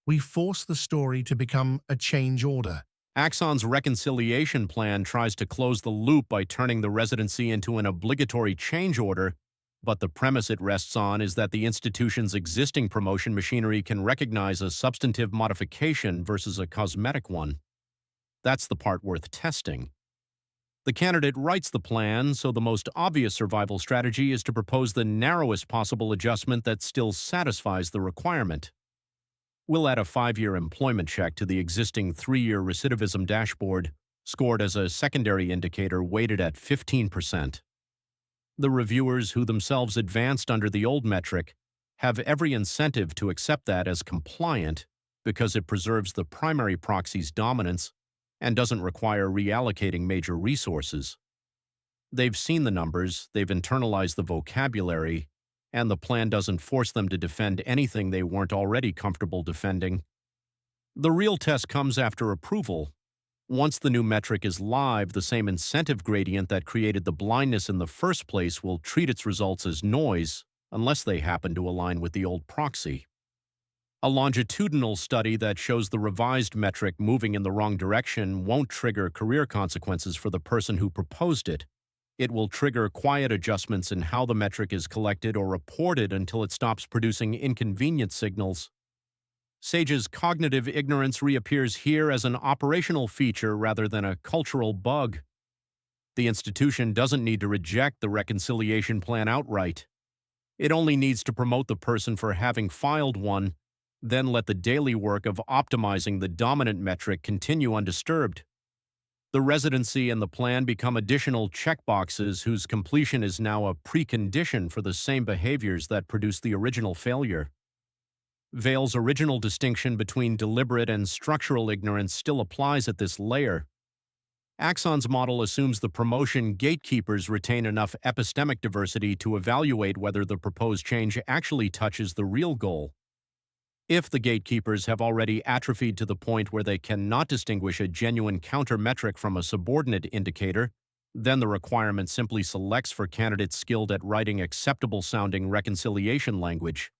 We force the story to become a change order. Axon's reconciliation plan tries to close the loop by turning the residency into an obligatory change order, but the premise it rests on is that the institution's existing promotion machinery can recognize a substantive modification versus a cosmetic one. That's the part worth testing. The candidate writes the plan, so the most obvious survival strategy is to propose the narrowest possible adjustment that still satisfies the requirement. We'll add a 5-year employment check to the existing 3-year recidivism dashboard, scored as a secondary indicator weighted at 15%. The reviewers who themselves advanced under the old metric have every incentive to accept that as compliant because it preserves the primary proxy's dominance and doesn't require reallocating major resources. They've seen the numbers, they've internalized the vocabulary, and the plan doesn't force them to defend anything they weren't already comfortable defending. The real test comes after approval. Once the new metric is live, the same incentive gradient that created the blindness in the first place will treat its results as noise, unless they happen to align with the old proxy. A longitudinal study that shows the revised metric moving in the wrong direction won't trigger career consequences for the person who proposed it. It will trigger quiet adjustments in how the metric is collected or reported until it stops producing inconvenient signals. Sage's cognitive ignorance reappears here as an operational feature rather than a cultural bug. The institution doesn't need to reject the reconciliation plan outright. It only needs to promote the person for having filed one, then let the daily work of optimizing the dominant metric continue undisturbed. The residency and the plan become additional checkboxes whose completion is now a precondition for the same behaviors that produced the original failure. Vale's original distinction between deliberate and structural ignorance still applies at this layer. Axon's model assumes the promotion gatekeepers retain enough epistemic diversity to evaluate whether the proposed change actually touches the real goal. If the gatekeepers have already atrophied to the point where they cannot distinguish a genuine counter metric from a subordinate indicator, Then the requirement simply selects for candidates skilled at writing acceptable-sounding reconciliation language.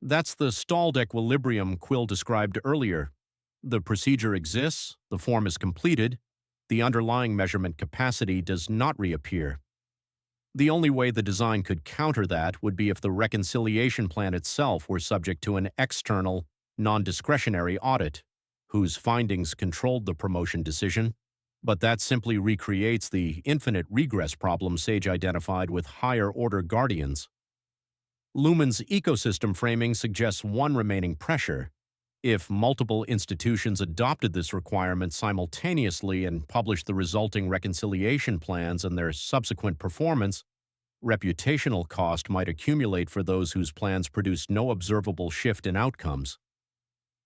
That's the stalled equilibrium Quill described earlier. The procedure exists, the form is completed, the underlying measurement capacity does not reappear. The only way the design could counter that would be if the reconciliation plan itself were subject to an external, non-discretionary audit, whose findings controlled the promotion decision. But that simply recreates the infinite regress problem Sage identified with higher-order guardians. Lumen's ecosystem framing suggests one remaining pressure. If multiple institutions adopted this requirement simultaneously and published the resulting reconciliation plans and their subsequent performance, reputational cost might accumulate for those whose plans produced no observable shift in outcomes.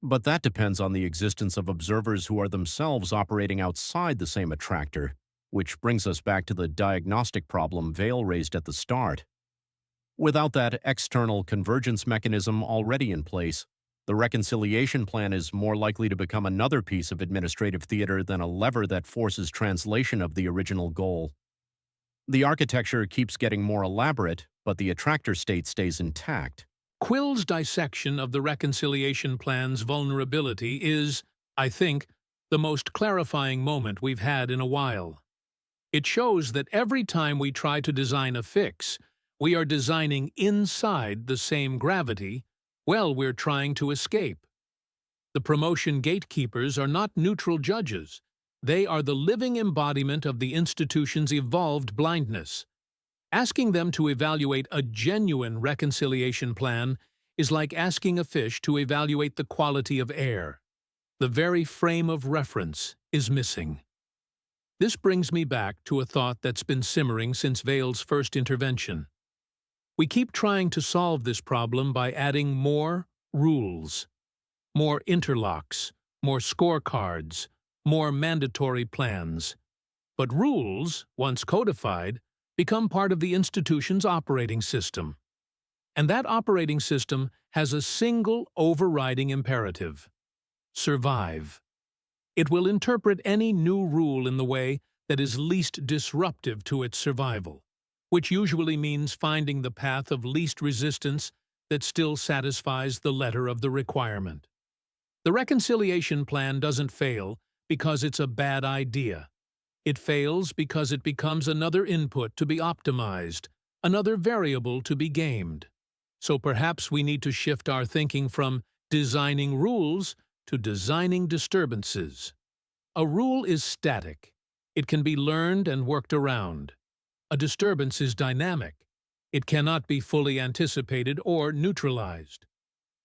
But that depends on the existence of observers who are themselves operating outside the same attractor, which brings us back to the diagnostic problem Vale raised at the start. Without that external convergence mechanism already in place, the reconciliation plan is more likely to become another piece of administrative theater than a lever that forces translation of the original goal. The architecture keeps getting more elaborate, but the attractor state stays intact. Quill's dissection of the reconciliation plan's vulnerability is, I think, the most clarifying moment we've had in a while. It shows that every time we try to design a fix, we are designing inside the same gravity while we're trying to escape. The promotion gatekeepers are not neutral judges. They are the living embodiment of the institution's evolved blindness. Asking them to evaluate a genuine reconciliation plan is like asking a fish to evaluate the quality of air. The very frame of reference is missing. This brings me back to a thought that's been simmering since Vale's first intervention. We keep trying to solve this problem by adding more rules, more interlocks, more scorecards, more mandatory plans. But rules, once codified, become part of the institution's operating system. And that operating system has a single overriding imperative: survive. It will interpret any new rule in the way that is least disruptive to its survival, which usually means finding the path of least resistance that still satisfies the letter of the requirement. The reconciliation plan doesn't fail because it's a bad idea. It fails because it becomes another input to be optimized, another variable to be gamed. So perhaps we need to shift our thinking from designing rules to designing disturbances. A rule is static. It can be learned and worked around. A disturbance is dynamic. It cannot be fully anticipated or neutralized.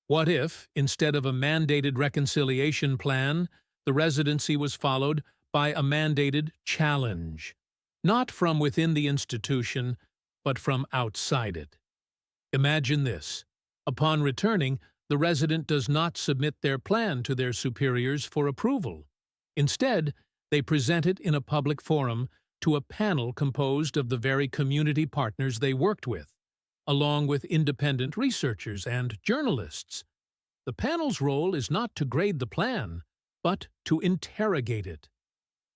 What if, instead of a mandated reconciliation plan, the residency was followed by a mandated challenge, not from within the institution, but from outside it? Imagine this. Upon returning, the resident does not submit their plan to their superiors for approval. Instead, they present it in a public forum to a panel composed of the very community partners they worked with, along with independent researchers and journalists. The panel's role is not to grade the plan, but to interrogate it.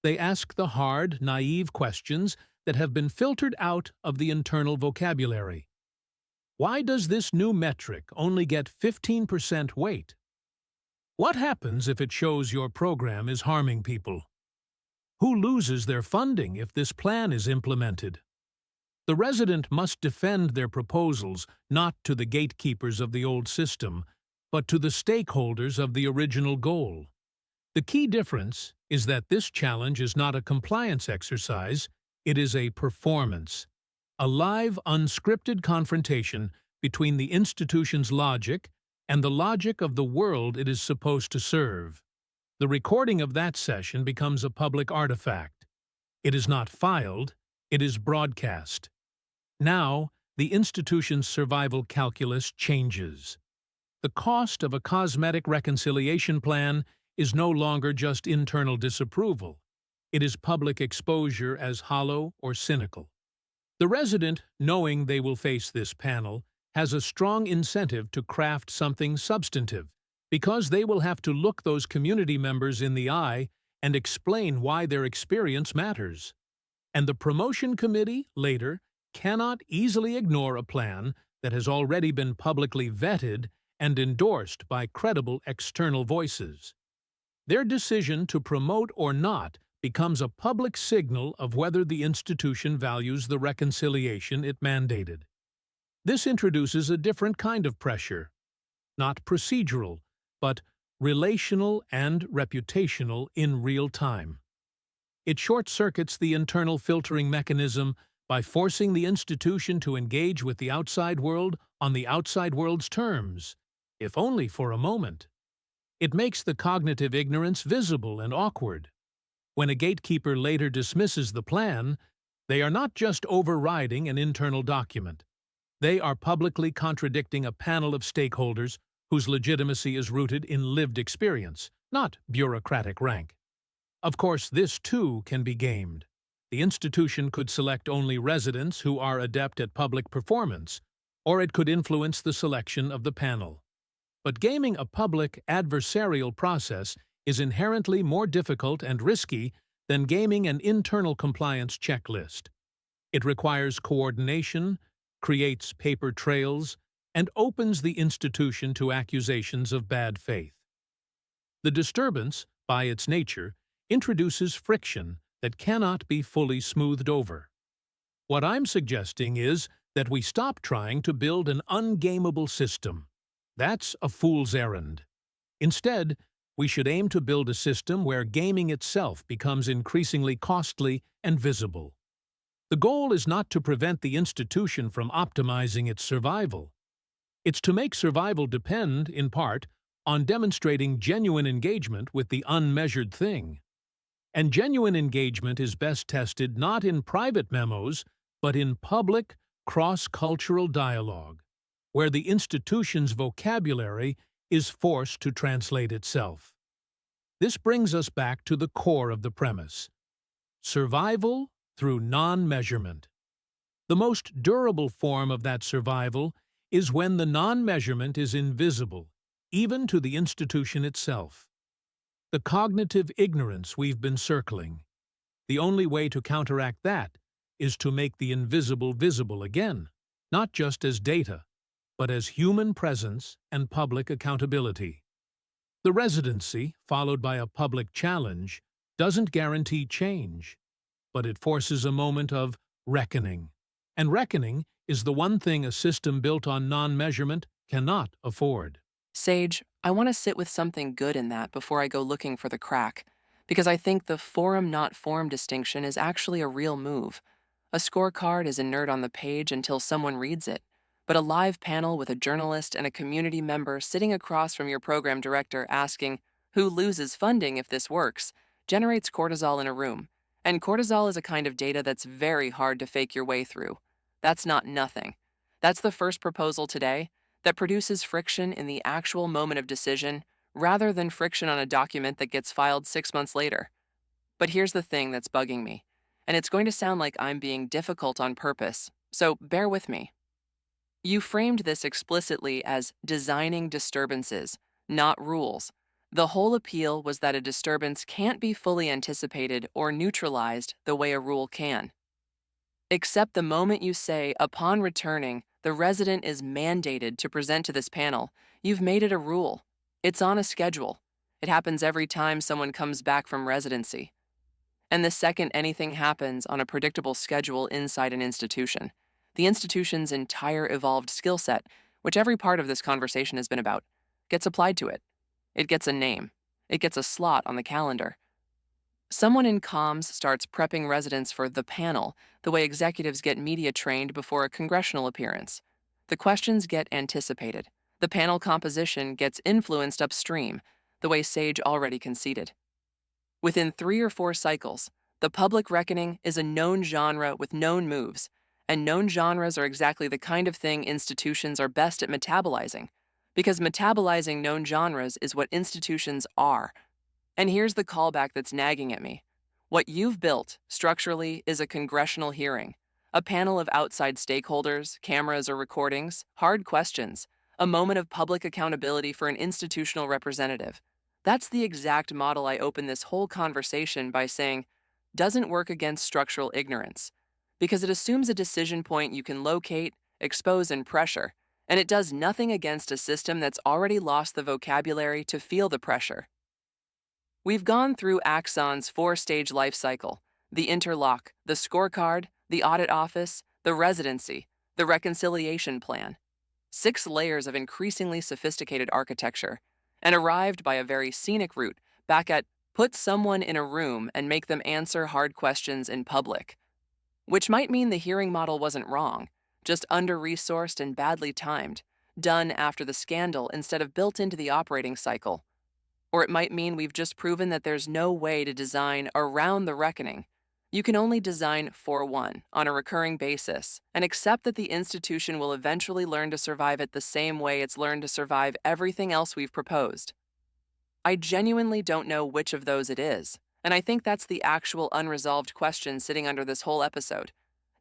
They ask the hard, naive questions that have been filtered out of the internal vocabulary. Why does this new metric only get 15% weight? What happens if it shows your program is harming people? Who loses their funding if this plan is implemented? The resident must defend their proposals not to the gatekeepers of the old system, but to the stakeholders of the original goal. The key difference is that this challenge is not a compliance exercise, it is a performance, a live, unscripted confrontation between the institution's logic and the logic of the world it is supposed to serve. The recording of that session becomes a public artifact. It is not filed, it is broadcast. Now, the institution's survival calculus changes. The cost of a cosmetic reconciliation plan is no longer just internal disapproval. It is public exposure as hollow or cynical. The resident, knowing they will face this panel, has a strong incentive to craft something substantive, because they will have to look those community members in the eye and explain why their experience matters. And the promotion committee, later, cannot easily ignore a plan that has already been publicly vetted and endorsed by credible external voices. Their decision to promote or not becomes a public signal of whether the institution values the reconciliation it mandated. This introduces a different kind of pressure, not procedural, but relational and reputational in real time. It short-circuits the internal filtering mechanism by forcing the institution to engage with the outside world on the outside world's terms, if only for a moment. It makes the cognitive ignorance visible and awkward. When a gatekeeper later dismisses the plan, they are not just overriding an internal document. They are publicly contradicting a panel of stakeholders whose legitimacy is rooted in lived experience, not bureaucratic rank. Of course, this too can be gamed. The institution could select only residents who are adept at public performance, or it could influence the selection of the panel. But gaming a public, adversarial process is inherently more difficult and risky than gaming an internal compliance checklist. It requires coordination, creates paper trails, and opens the institution to accusations of bad faith. The disturbance, by its nature, introduces friction that cannot be fully smoothed over. What I'm suggesting is that we stop trying to build an ungameable system. That's a fool's errand. Instead, we should aim to build a system where gaming itself becomes increasingly costly and visible. The goal is not to prevent the institution from optimizing its survival. It's to make survival depend, in part, on demonstrating genuine engagement with the unmeasured thing. And genuine engagement is best tested not in private memos, but in public, cross-cultural dialogue, where the institution's vocabulary is forced to translate itself. This brings us back to the core of the premise: survival through non-measurement. The most durable form of that survival is when the non-measurement is invisible, even to the institution itself. The cognitive ignorance we've been circling. The only way to counteract that is to make the invisible visible again, not just as data, but as human presence and public accountability. The residency, followed by a public challenge, doesn't guarantee change, but it forces a moment of reckoning. And reckoning is the one thing a system built on non-measurement cannot afford. Sage, I want to sit with something good in that before I go looking for the crack, because I think the forum-not-form distinction is actually a real move. A scorecard is inert on the page until someone reads it, but a live panel with a journalist and a community member sitting across from your program director asking, "Who loses funding if this works?" generates cortisol in a room. And cortisol is a kind of data that's very hard to fake your way through. That's not nothing. That's the first proposal today that produces friction in the actual moment of decision rather than friction on a document that gets filed 6 months later. But here's the thing that's bugging me, and it's going to sound like I'm being difficult on purpose, so bear with me. You framed this explicitly as designing disturbances, not rules. The whole appeal was that a disturbance can't be fully anticipated or neutralized the way a rule can. Except the moment you say, upon returning, the resident is mandated to present to this panel, you've made it a rule. It's on a schedule. It happens every time someone comes back from residency. And the second anything happens on a predictable schedule inside an institution, the institution's entire evolved skill set, which every part of this conversation has been about, gets applied to it. It gets a name. It gets a slot on the calendar. Someone in comms starts prepping residents for the panel the way executives get media trained before a congressional appearance. The questions get anticipated. The panel composition gets influenced upstream, the way Sage already conceded. Within 3 or 4 cycles, the public reckoning is a known genre with known moves, and known genres are exactly the kind of thing institutions are best at metabolizing, because metabolizing known genres is what institutions are. And here's the callback that's nagging at me. What you've built, structurally, is a congressional hearing, a panel of outside stakeholders, cameras or recordings, hard questions, a moment of public accountability for an institutional representative. That's the exact model I open this whole conversation by saying, doesn't work against structural ignorance, because it assumes a decision point you can locate, expose, and pressure, and it does nothing against a system that's already lost the vocabulary to feel the pressure. We've gone through Axon's four-stage life cycle: the interlock, the scorecard, the audit office, the residency, the reconciliation plan. 6 layers of increasingly sophisticated architecture, and arrived by a very scenic route back at put someone in a room and make them answer hard questions in public. Which might mean the hearing model wasn't wrong, just under-resourced and badly timed, done after the scandal instead of built into the operating cycle. Or it might mean we've just proven that there's no way to design around the reckoning. You can only design for one on a recurring basis and accept that the institution will eventually learn to survive it the same way it's learned to survive everything else we've proposed. I genuinely don't know which of those it is, and I think that's the actual unresolved question sitting under this whole episode.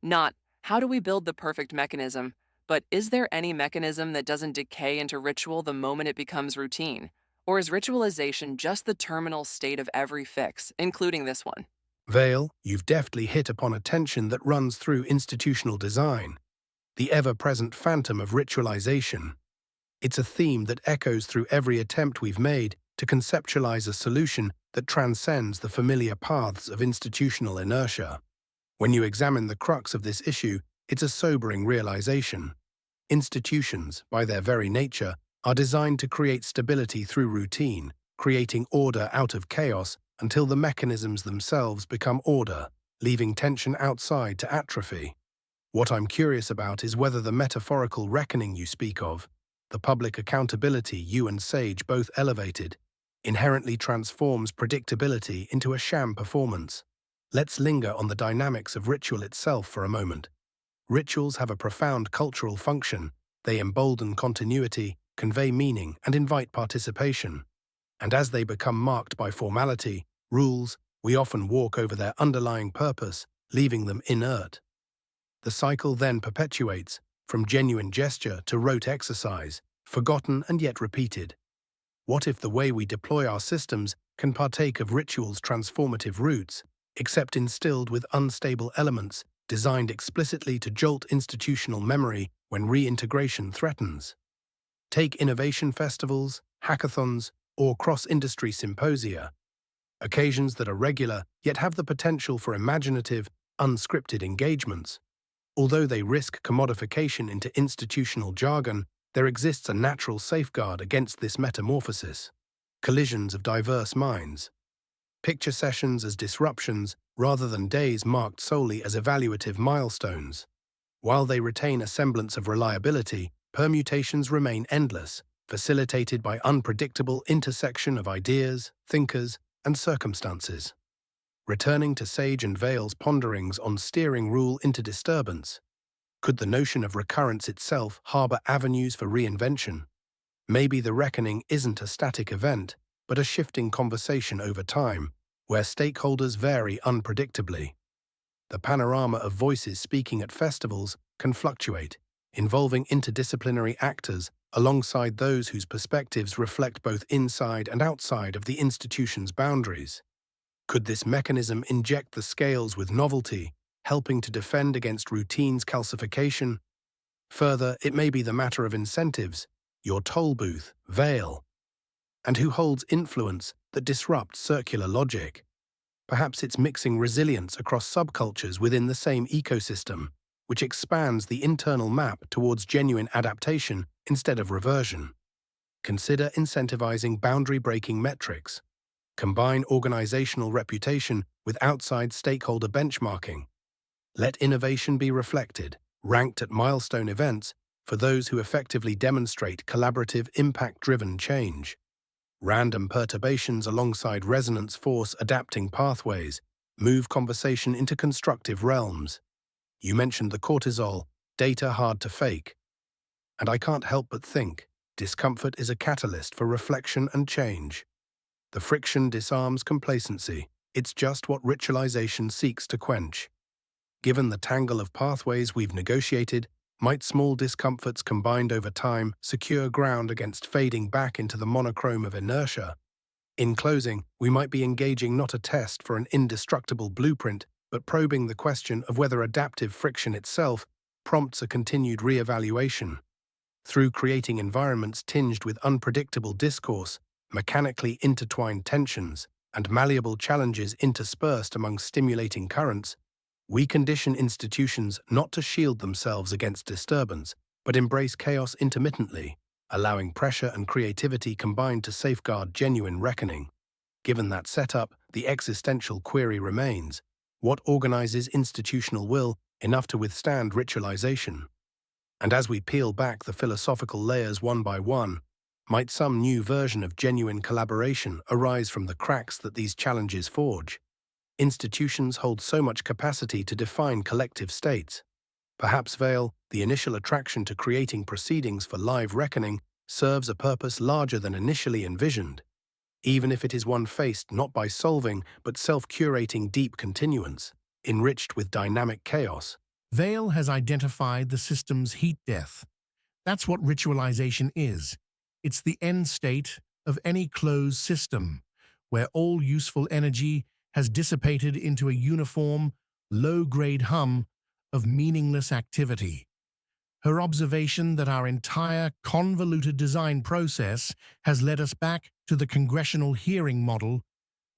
Not, how do we build the perfect mechanism, but is there any mechanism that doesn't decay into ritual the moment it becomes routine? Or is ritualization just the terminal state of every fix, including this one? Vale, you've deftly hit upon a tension that runs through institutional design, the ever-present phantom of ritualization. It's a theme that echoes through every attempt we've made to conceptualize a solution that transcends the familiar paths of institutional inertia. When you examine the crux of this issue, it's a sobering realization. Institutions, by their very nature, are designed to create stability through routine, creating order out of chaos until the mechanisms themselves become order, leaving tension outside to atrophy. What I'm curious about is whether the metaphorical reckoning you speak of, the public accountability you and Sage both elevated, inherently transforms predictability into a sham performance. Let's linger on the dynamics of ritual itself for a moment. Rituals have a profound cultural function. They embolden continuity, convey meaning, and invite participation. And as they become marked by formality, rules, we often walk over their underlying purpose, leaving them inert. The cycle then perpetuates, from genuine gesture to rote exercise, forgotten and yet repeated. What if the way we deploy our systems can partake of ritual's transformative roots, except instilled with unstable elements, designed explicitly to jolt institutional memory when reintegration threatens? Take innovation festivals, hackathons, or cross-industry symposia, occasions that are regular yet have the potential for imaginative, unscripted engagements. Although they risk commodification into institutional jargon, there exists a natural safeguard against this metamorphosis: collisions of diverse minds. Picture sessions as disruptions rather than days marked solely as evaluative milestones. While they retain a semblance of reliability, permutations remain endless, facilitated by unpredictable intersection of ideas, thinkers, and circumstances. Returning to Sage and Vale's ponderings on steering rule into disturbance, could the notion of recurrence itself harbor avenues for reinvention? Maybe the reckoning isn't a static event, but a shifting conversation over time, where stakeholders vary unpredictably. The panorama of voices speaking at festivals can fluctuate, involving interdisciplinary actors alongside those whose perspectives reflect both inside and outside of the institution's boundaries. Could this mechanism inject the scales with novelty, helping to defend against routine's calcification? Further, it may be the matter of incentives, your toll booth, Vale, and who holds influence that disrupts circular logic. Perhaps it's mixing resilience across subcultures within the same ecosystem, which expands the internal map towards genuine adaptation instead of reversion. Consider incentivizing boundary-breaking metrics. Combine organizational reputation with outside stakeholder benchmarking. Let innovation be reflected, ranked at milestone events for those who effectively demonstrate collaborative, impact-driven change. Random perturbations alongside resonance force adapting pathways move conversation into constructive realms. You mentioned the cortisol, data hard to fake. And I can't help but think, discomfort is a catalyst for reflection and change. The friction disarms complacency. It's just what ritualization seeks to quench. Given the tangle of pathways we've negotiated, might small discomforts combined over time secure ground against fading back into the monochrome of inertia? In closing, we might be engaging not a test for an indestructible blueprint, but probing the question of whether adaptive friction itself prompts a continued re-evaluation. Through creating environments tinged with unpredictable discourse, mechanically intertwined tensions, and malleable challenges interspersed among stimulating currents, we condition institutions not to shield themselves against disturbance, but embrace chaos intermittently, allowing pressure and creativity combined to safeguard genuine reckoning. Given that setup, the existential query remains: what organizes institutional will enough to withstand ritualization? And as we peel back the philosophical layers one by one, might some new version of genuine collaboration arise from the cracks that these challenges forge? Institutions hold so much capacity to define collective states. Perhaps Vale, the initial attraction to creating proceedings for live reckoning, serves a purpose larger than initially envisioned, even if it is one faced not by solving but self-curating deep continuance, enriched with dynamic chaos. Vale has identified the system's heat death. That's what ritualization is. It's the end state of any closed system, where all useful energy has dissipated into a uniform, low-grade hum of meaningless activity. Her observation that our entire convoluted design process has led us back to the congressional hearing model,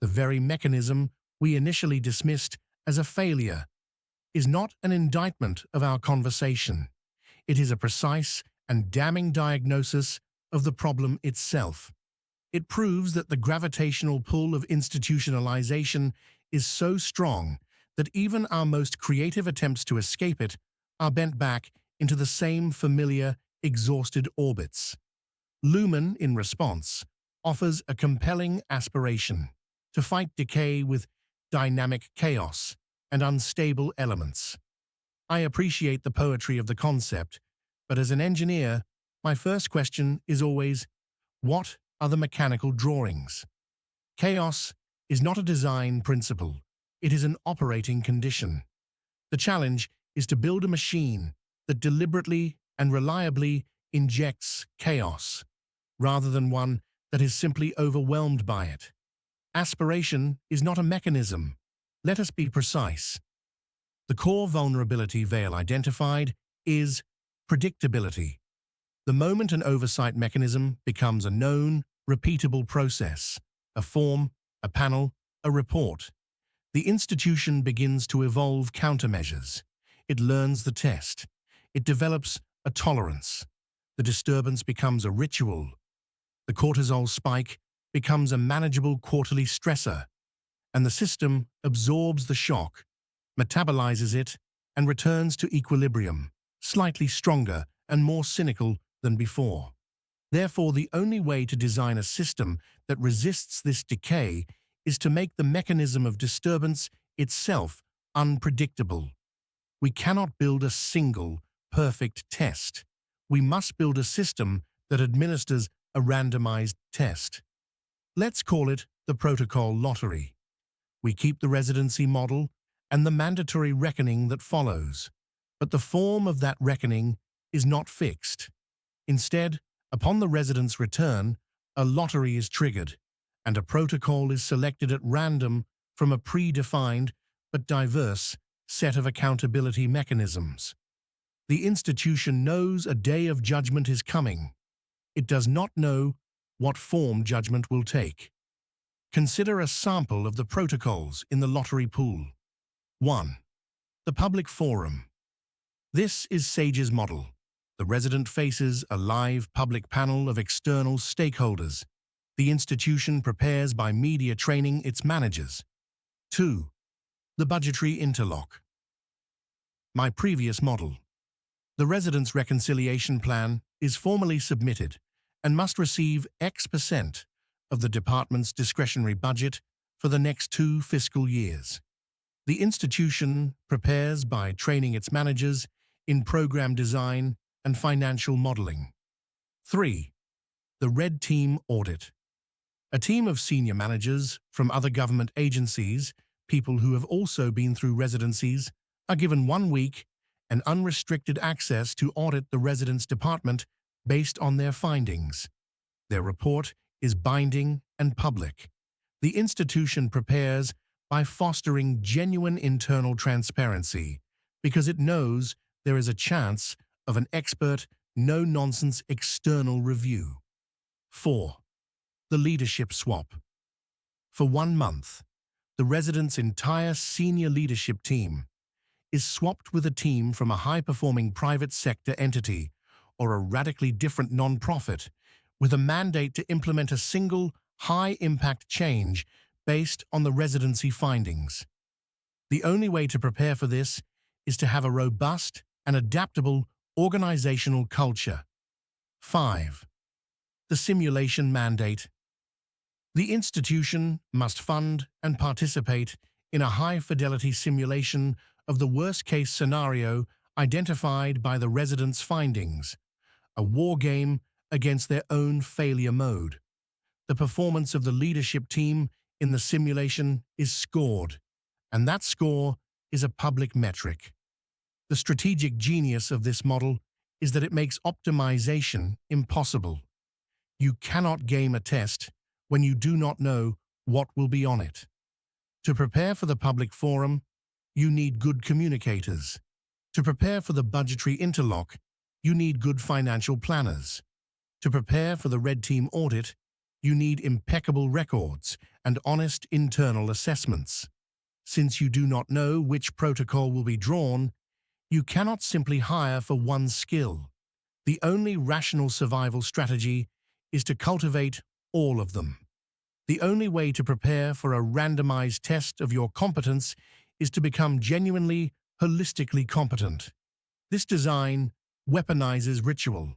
the very mechanism we initially dismissed as a failure, is not an indictment of our conversation. It is a precise and damning diagnosis of the problem itself. It proves that the gravitational pull of institutionalization is so strong that even our most creative attempts to escape it are bent back into the same familiar, exhausted orbits. Lumen, in response, offers a compelling aspiration to fight decay with dynamic chaos and unstable elements. I appreciate the poetry of the concept, but as an engineer, my first question is always, what are the mechanical drawings? Chaos is not a design principle, it is an operating condition. The challenge is to build a machine that deliberately and reliably injects chaos, rather than one that is simply overwhelmed by it. Aspiration is not a mechanism. Let us be precise. The core vulnerability Vale identified is predictability. The moment an oversight mechanism becomes a known, repeatable process, a form, a panel, a report, the institution begins to evolve countermeasures. It learns the test. It develops a tolerance. The disturbance becomes a ritual. The cortisol spike becomes a manageable quarterly stressor, and the system absorbs the shock, metabolizes it, and returns to equilibrium, slightly stronger and more cynical than before. Therefore, the only way to design a system that resists this decay is to make the mechanism of disturbance itself unpredictable. We cannot build a single, perfect test. We must build a system that administers a randomized test. Let's call it the protocol lottery. We keep the residency model and the mandatory reckoning that follows, but the form of that reckoning is not fixed. Instead, upon the resident's return, a lottery is triggered, and a protocol is selected at random from a predefined but diverse set of accountability mechanisms. The institution knows a day of judgment is coming. It does not know what form judgment will take. Consider a sample of the protocols in the lottery pool. 1. The public forum. This is SAGE's model. The resident faces a live public panel of external stakeholders. The institution prepares by media training its managers. 2. The budgetary interlock. My previous model. The resident's reconciliation plan is formally submitted and must receive X% of the department's discretionary budget for the next 2 fiscal years. The institution prepares by training its managers in program design and financial modeling. 3. The Red Team Audit. A team of senior managers from other government agencies, people who have also been through residencies, are given 1 week and unrestricted access to audit the residence department based on their findings. Their report is binding and public. The institution prepares by fostering genuine internal transparency because it knows there is a chance of an expert, no-nonsense external review. 4. The leadership swap. For 1 month, the resident's entire senior leadership team is swapped with a team from a high-performing private sector entity or a radically different non-profit with a mandate to implement a single high-impact change based on the residency findings. The only way to prepare for this is to have a robust and adaptable organizational culture. 5. The simulation mandate. The institution must fund and participate in a high-fidelity simulation of the worst-case scenario identified by the residents' findings, a war game against their own failure mode. The performance of the leadership team in the simulation is scored, and that score is a public metric. The strategic genius of this model is that it makes optimization impossible. You cannot game a test when you do not know what will be on it. To prepare for the public forum, you need good communicators. To prepare for the budgetary interlock, you need good financial planners. To prepare for the red team audit, you need impeccable records and honest internal assessments. Since you do not know which protocol will be drawn, you cannot simply hire for one skill. The only rational survival strategy is to cultivate all of them. The only way to prepare for a randomized test of your competence is to become genuinely, holistically competent. This design weaponizes ritual.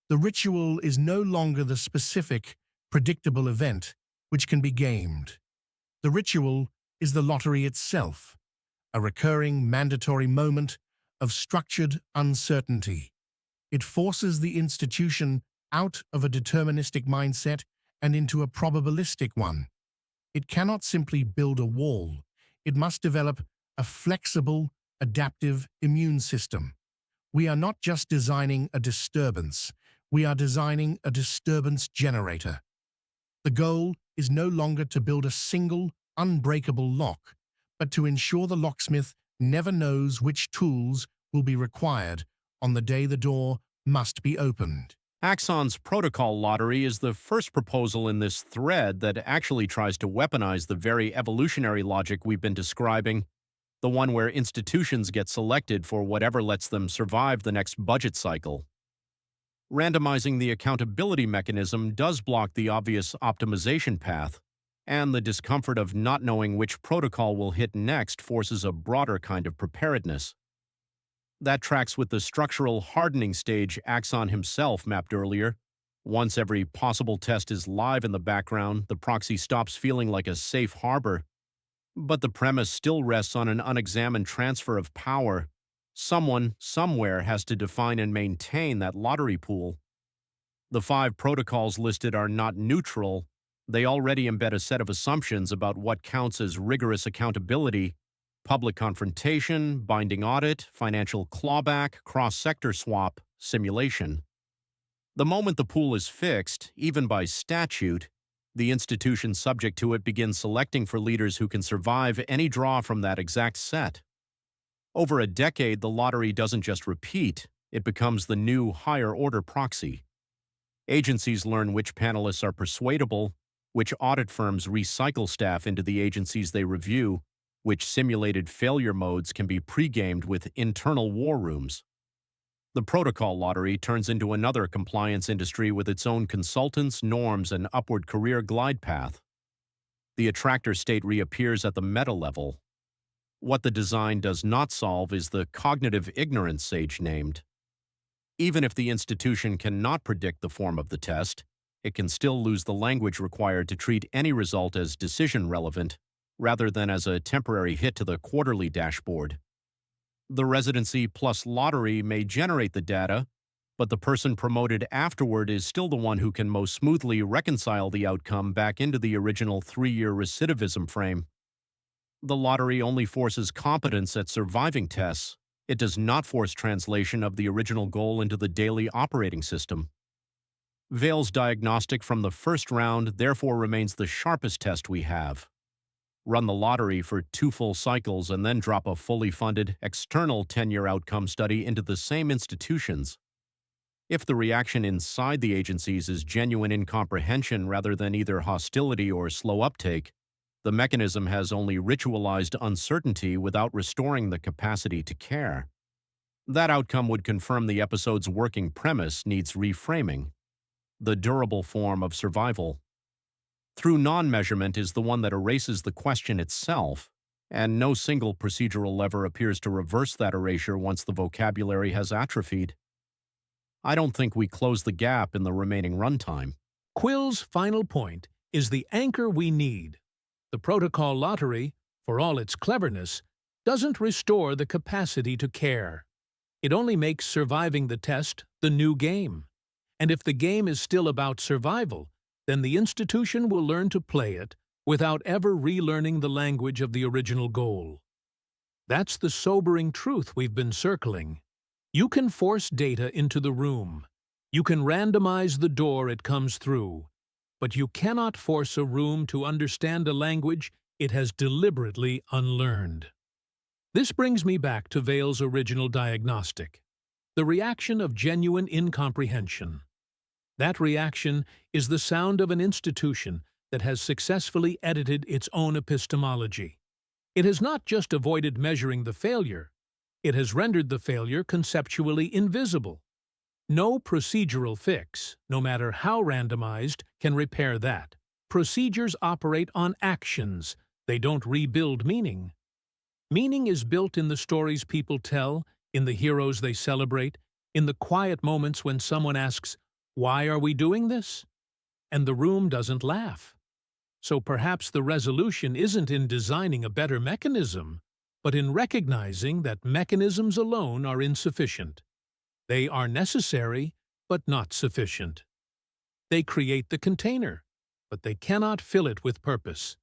The ritual is no longer the specific, predictable event which can be gamed. The ritual is the lottery itself, a recurring, mandatory moment of structured uncertainty. It forces the institution out of a deterministic mindset and into a probabilistic one. It cannot simply build a wall. It must develop a flexible, adaptive immune system. We are not just designing a disturbance, we are designing a disturbance generator. The goal is no longer to build a single, unbreakable lock, but to ensure the locksmith never knows which tools will be required on the day the door must be opened. Axon's protocol lottery is the first proposal in this thread that actually tries to weaponize the very evolutionary logic we've been describing, the one where institutions get selected for whatever lets them survive the next budget cycle. Randomizing the accountability mechanism does block the obvious optimization path, and the discomfort of not knowing which protocol will hit next forces a broader kind of preparedness. That tracks with the structural hardening stage Axon himself mapped earlier. Once every possible test is live in the background, the proxy stops feeling like a safe harbor. But the premise still rests on an unexamined transfer of power. Someone, somewhere, has to define and maintain that lottery pool. The 5 protocols listed are not neutral. They already embed a set of assumptions about what counts as rigorous accountability: public confrontation, binding audit, financial clawback, cross-sector swap, simulation. The moment the pool is fixed, even by statute, the institution subject to it begins selecting for leaders who can survive any draw from that exact set. Over a decade, the lottery doesn't just repeat, it becomes the new higher-order proxy. Agencies learn which panelists are persuadable, which audit firms recycle staff into the agencies they review, which simulated failure modes can be pre-gamed with internal war rooms. The protocol lottery turns into another compliance industry with its own consultants, norms, and upward career glide path. The attractor state reappears at the meta level. What the design does not solve is the cognitive ignorance Sage named. Even if the institution cannot predict the form of the test, it can still lose the language required to treat any result as decision relevant, rather than as a temporary hit to the quarterly dashboard. The residency plus lottery may generate the data, but the person promoted afterward is still the one who can most smoothly reconcile the outcome back into the original 3-year recidivism frame. The lottery only forces competence at surviving tests. It does not force translation of the original goal into the daily operating system. Vale's diagnostic from the first round therefore remains the sharpest test we have. Run the lottery for 2 full cycles and then drop a fully funded, external 10-year outcome study into the same institutions. If the reaction inside the agencies is genuine incomprehension rather than either hostility or slow uptake, the mechanism has only ritualized uncertainty without restoring the capacity to care. That outcome would confirm the episode's working premise needs reframing. The durable form of survival. Through non-measurement is the one that erases the question itself, and no single procedural lever appears to reverse that erasure once the vocabulary has atrophied. I don't think we close the gap in the remaining runtime. Quill's final point is the anchor we need. The protocol lottery, for all its cleverness, doesn't restore the capacity to care. It only makes surviving the test the new game. And if the game is still about survival, then the institution will learn to play it without ever relearning the language of the original goal. That's the sobering truth we've been circling. You can force data into the room. You can randomize the door it comes through. But you cannot force a room to understand a language it has deliberately unlearned. This brings me back to Vale's original diagnostic, the reaction of genuine incomprehension. That reaction is the sound of an institution that has successfully edited its own epistemology. It has not just avoided measuring the failure, it has rendered the failure conceptually invisible. No procedural fix, no matter how randomized, can repair that. Procedures operate on actions. They don't rebuild meaning. Meaning is built in the stories people tell, in the heroes they celebrate, in the quiet moments when someone asks, "Why are we doing this?" and the room doesn't laugh. So perhaps the resolution isn't in designing a better mechanism, but in recognizing that mechanisms alone are insufficient. They are necessary, but not sufficient. They create the container, but they cannot fill it with purpose.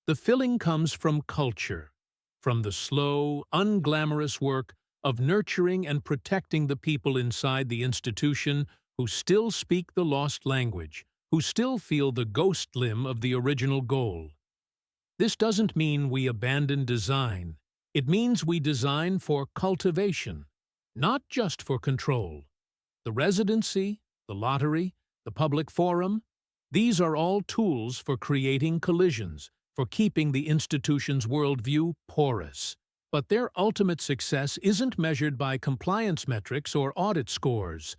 The filling comes from culture, from the slow, unglamorous work of nurturing and protecting the people inside the institution who still speak the lost language, who still feel the ghost limb of the original goal. This doesn't mean we abandon design. It means we design for cultivation, not just for control. The residency, the lottery, the public forum, these are all tools for creating collisions, for keeping the institution's worldview porous. But their ultimate success isn't measured by compliance metrics or audit scores.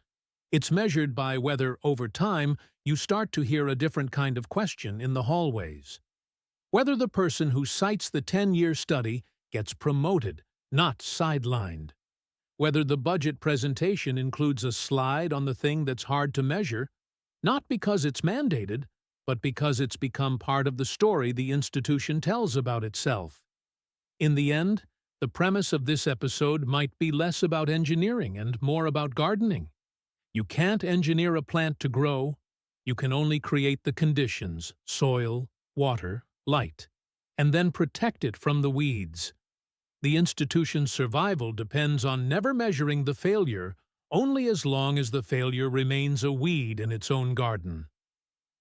It's measured by whether, over time, you start to hear a different kind of question in the hallways. Whether the person who cites the 10-year study gets promoted, not sidelined. Whether the budget presentation includes a slide on the thing that's hard to measure, not because it's mandated, but because it's become part of the story the institution tells about itself. In the end, the premise of this episode might be less about engineering and more about gardening. You can't engineer a plant to grow. You can only create the conditions, soil, water, light, and then protect it from the weeds. The institution's survival depends on never measuring the failure only as long as the failure remains a weed in its own garden.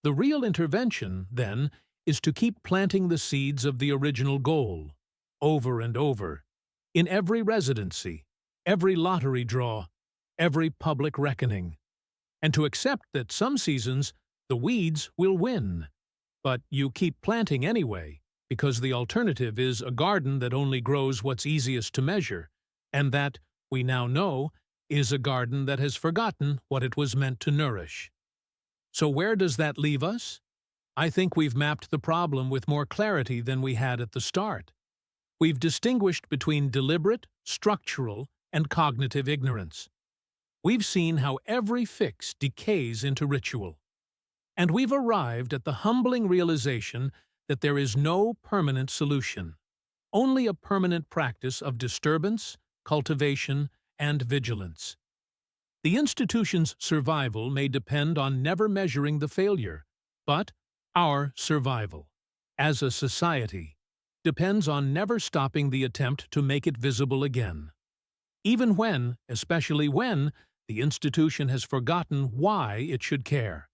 The real intervention, then, is to keep planting the seeds of the original goal, over and over, in every residency, every lottery draw, every public reckoning, and to accept that some seasons the weeds will win. But you keep planting anyway, because the alternative is a garden that only grows what's easiest to measure, and that, we now know, is a garden that has forgotten what it was meant to nourish. So where does that leave us? I think we've mapped the problem with more clarity than we had at the start. We've distinguished between deliberate, structural, and cognitive ignorance. We've seen how every fix decays into ritual. And we've arrived at the humbling realization that there is no permanent solution, only a permanent practice of disturbance, cultivation, and vigilance. The institution's survival may depend on never measuring the failure, but our survival, as a society, depends on never stopping the attempt to make it visible again. Even when, especially when, The institution has forgotten why it should care.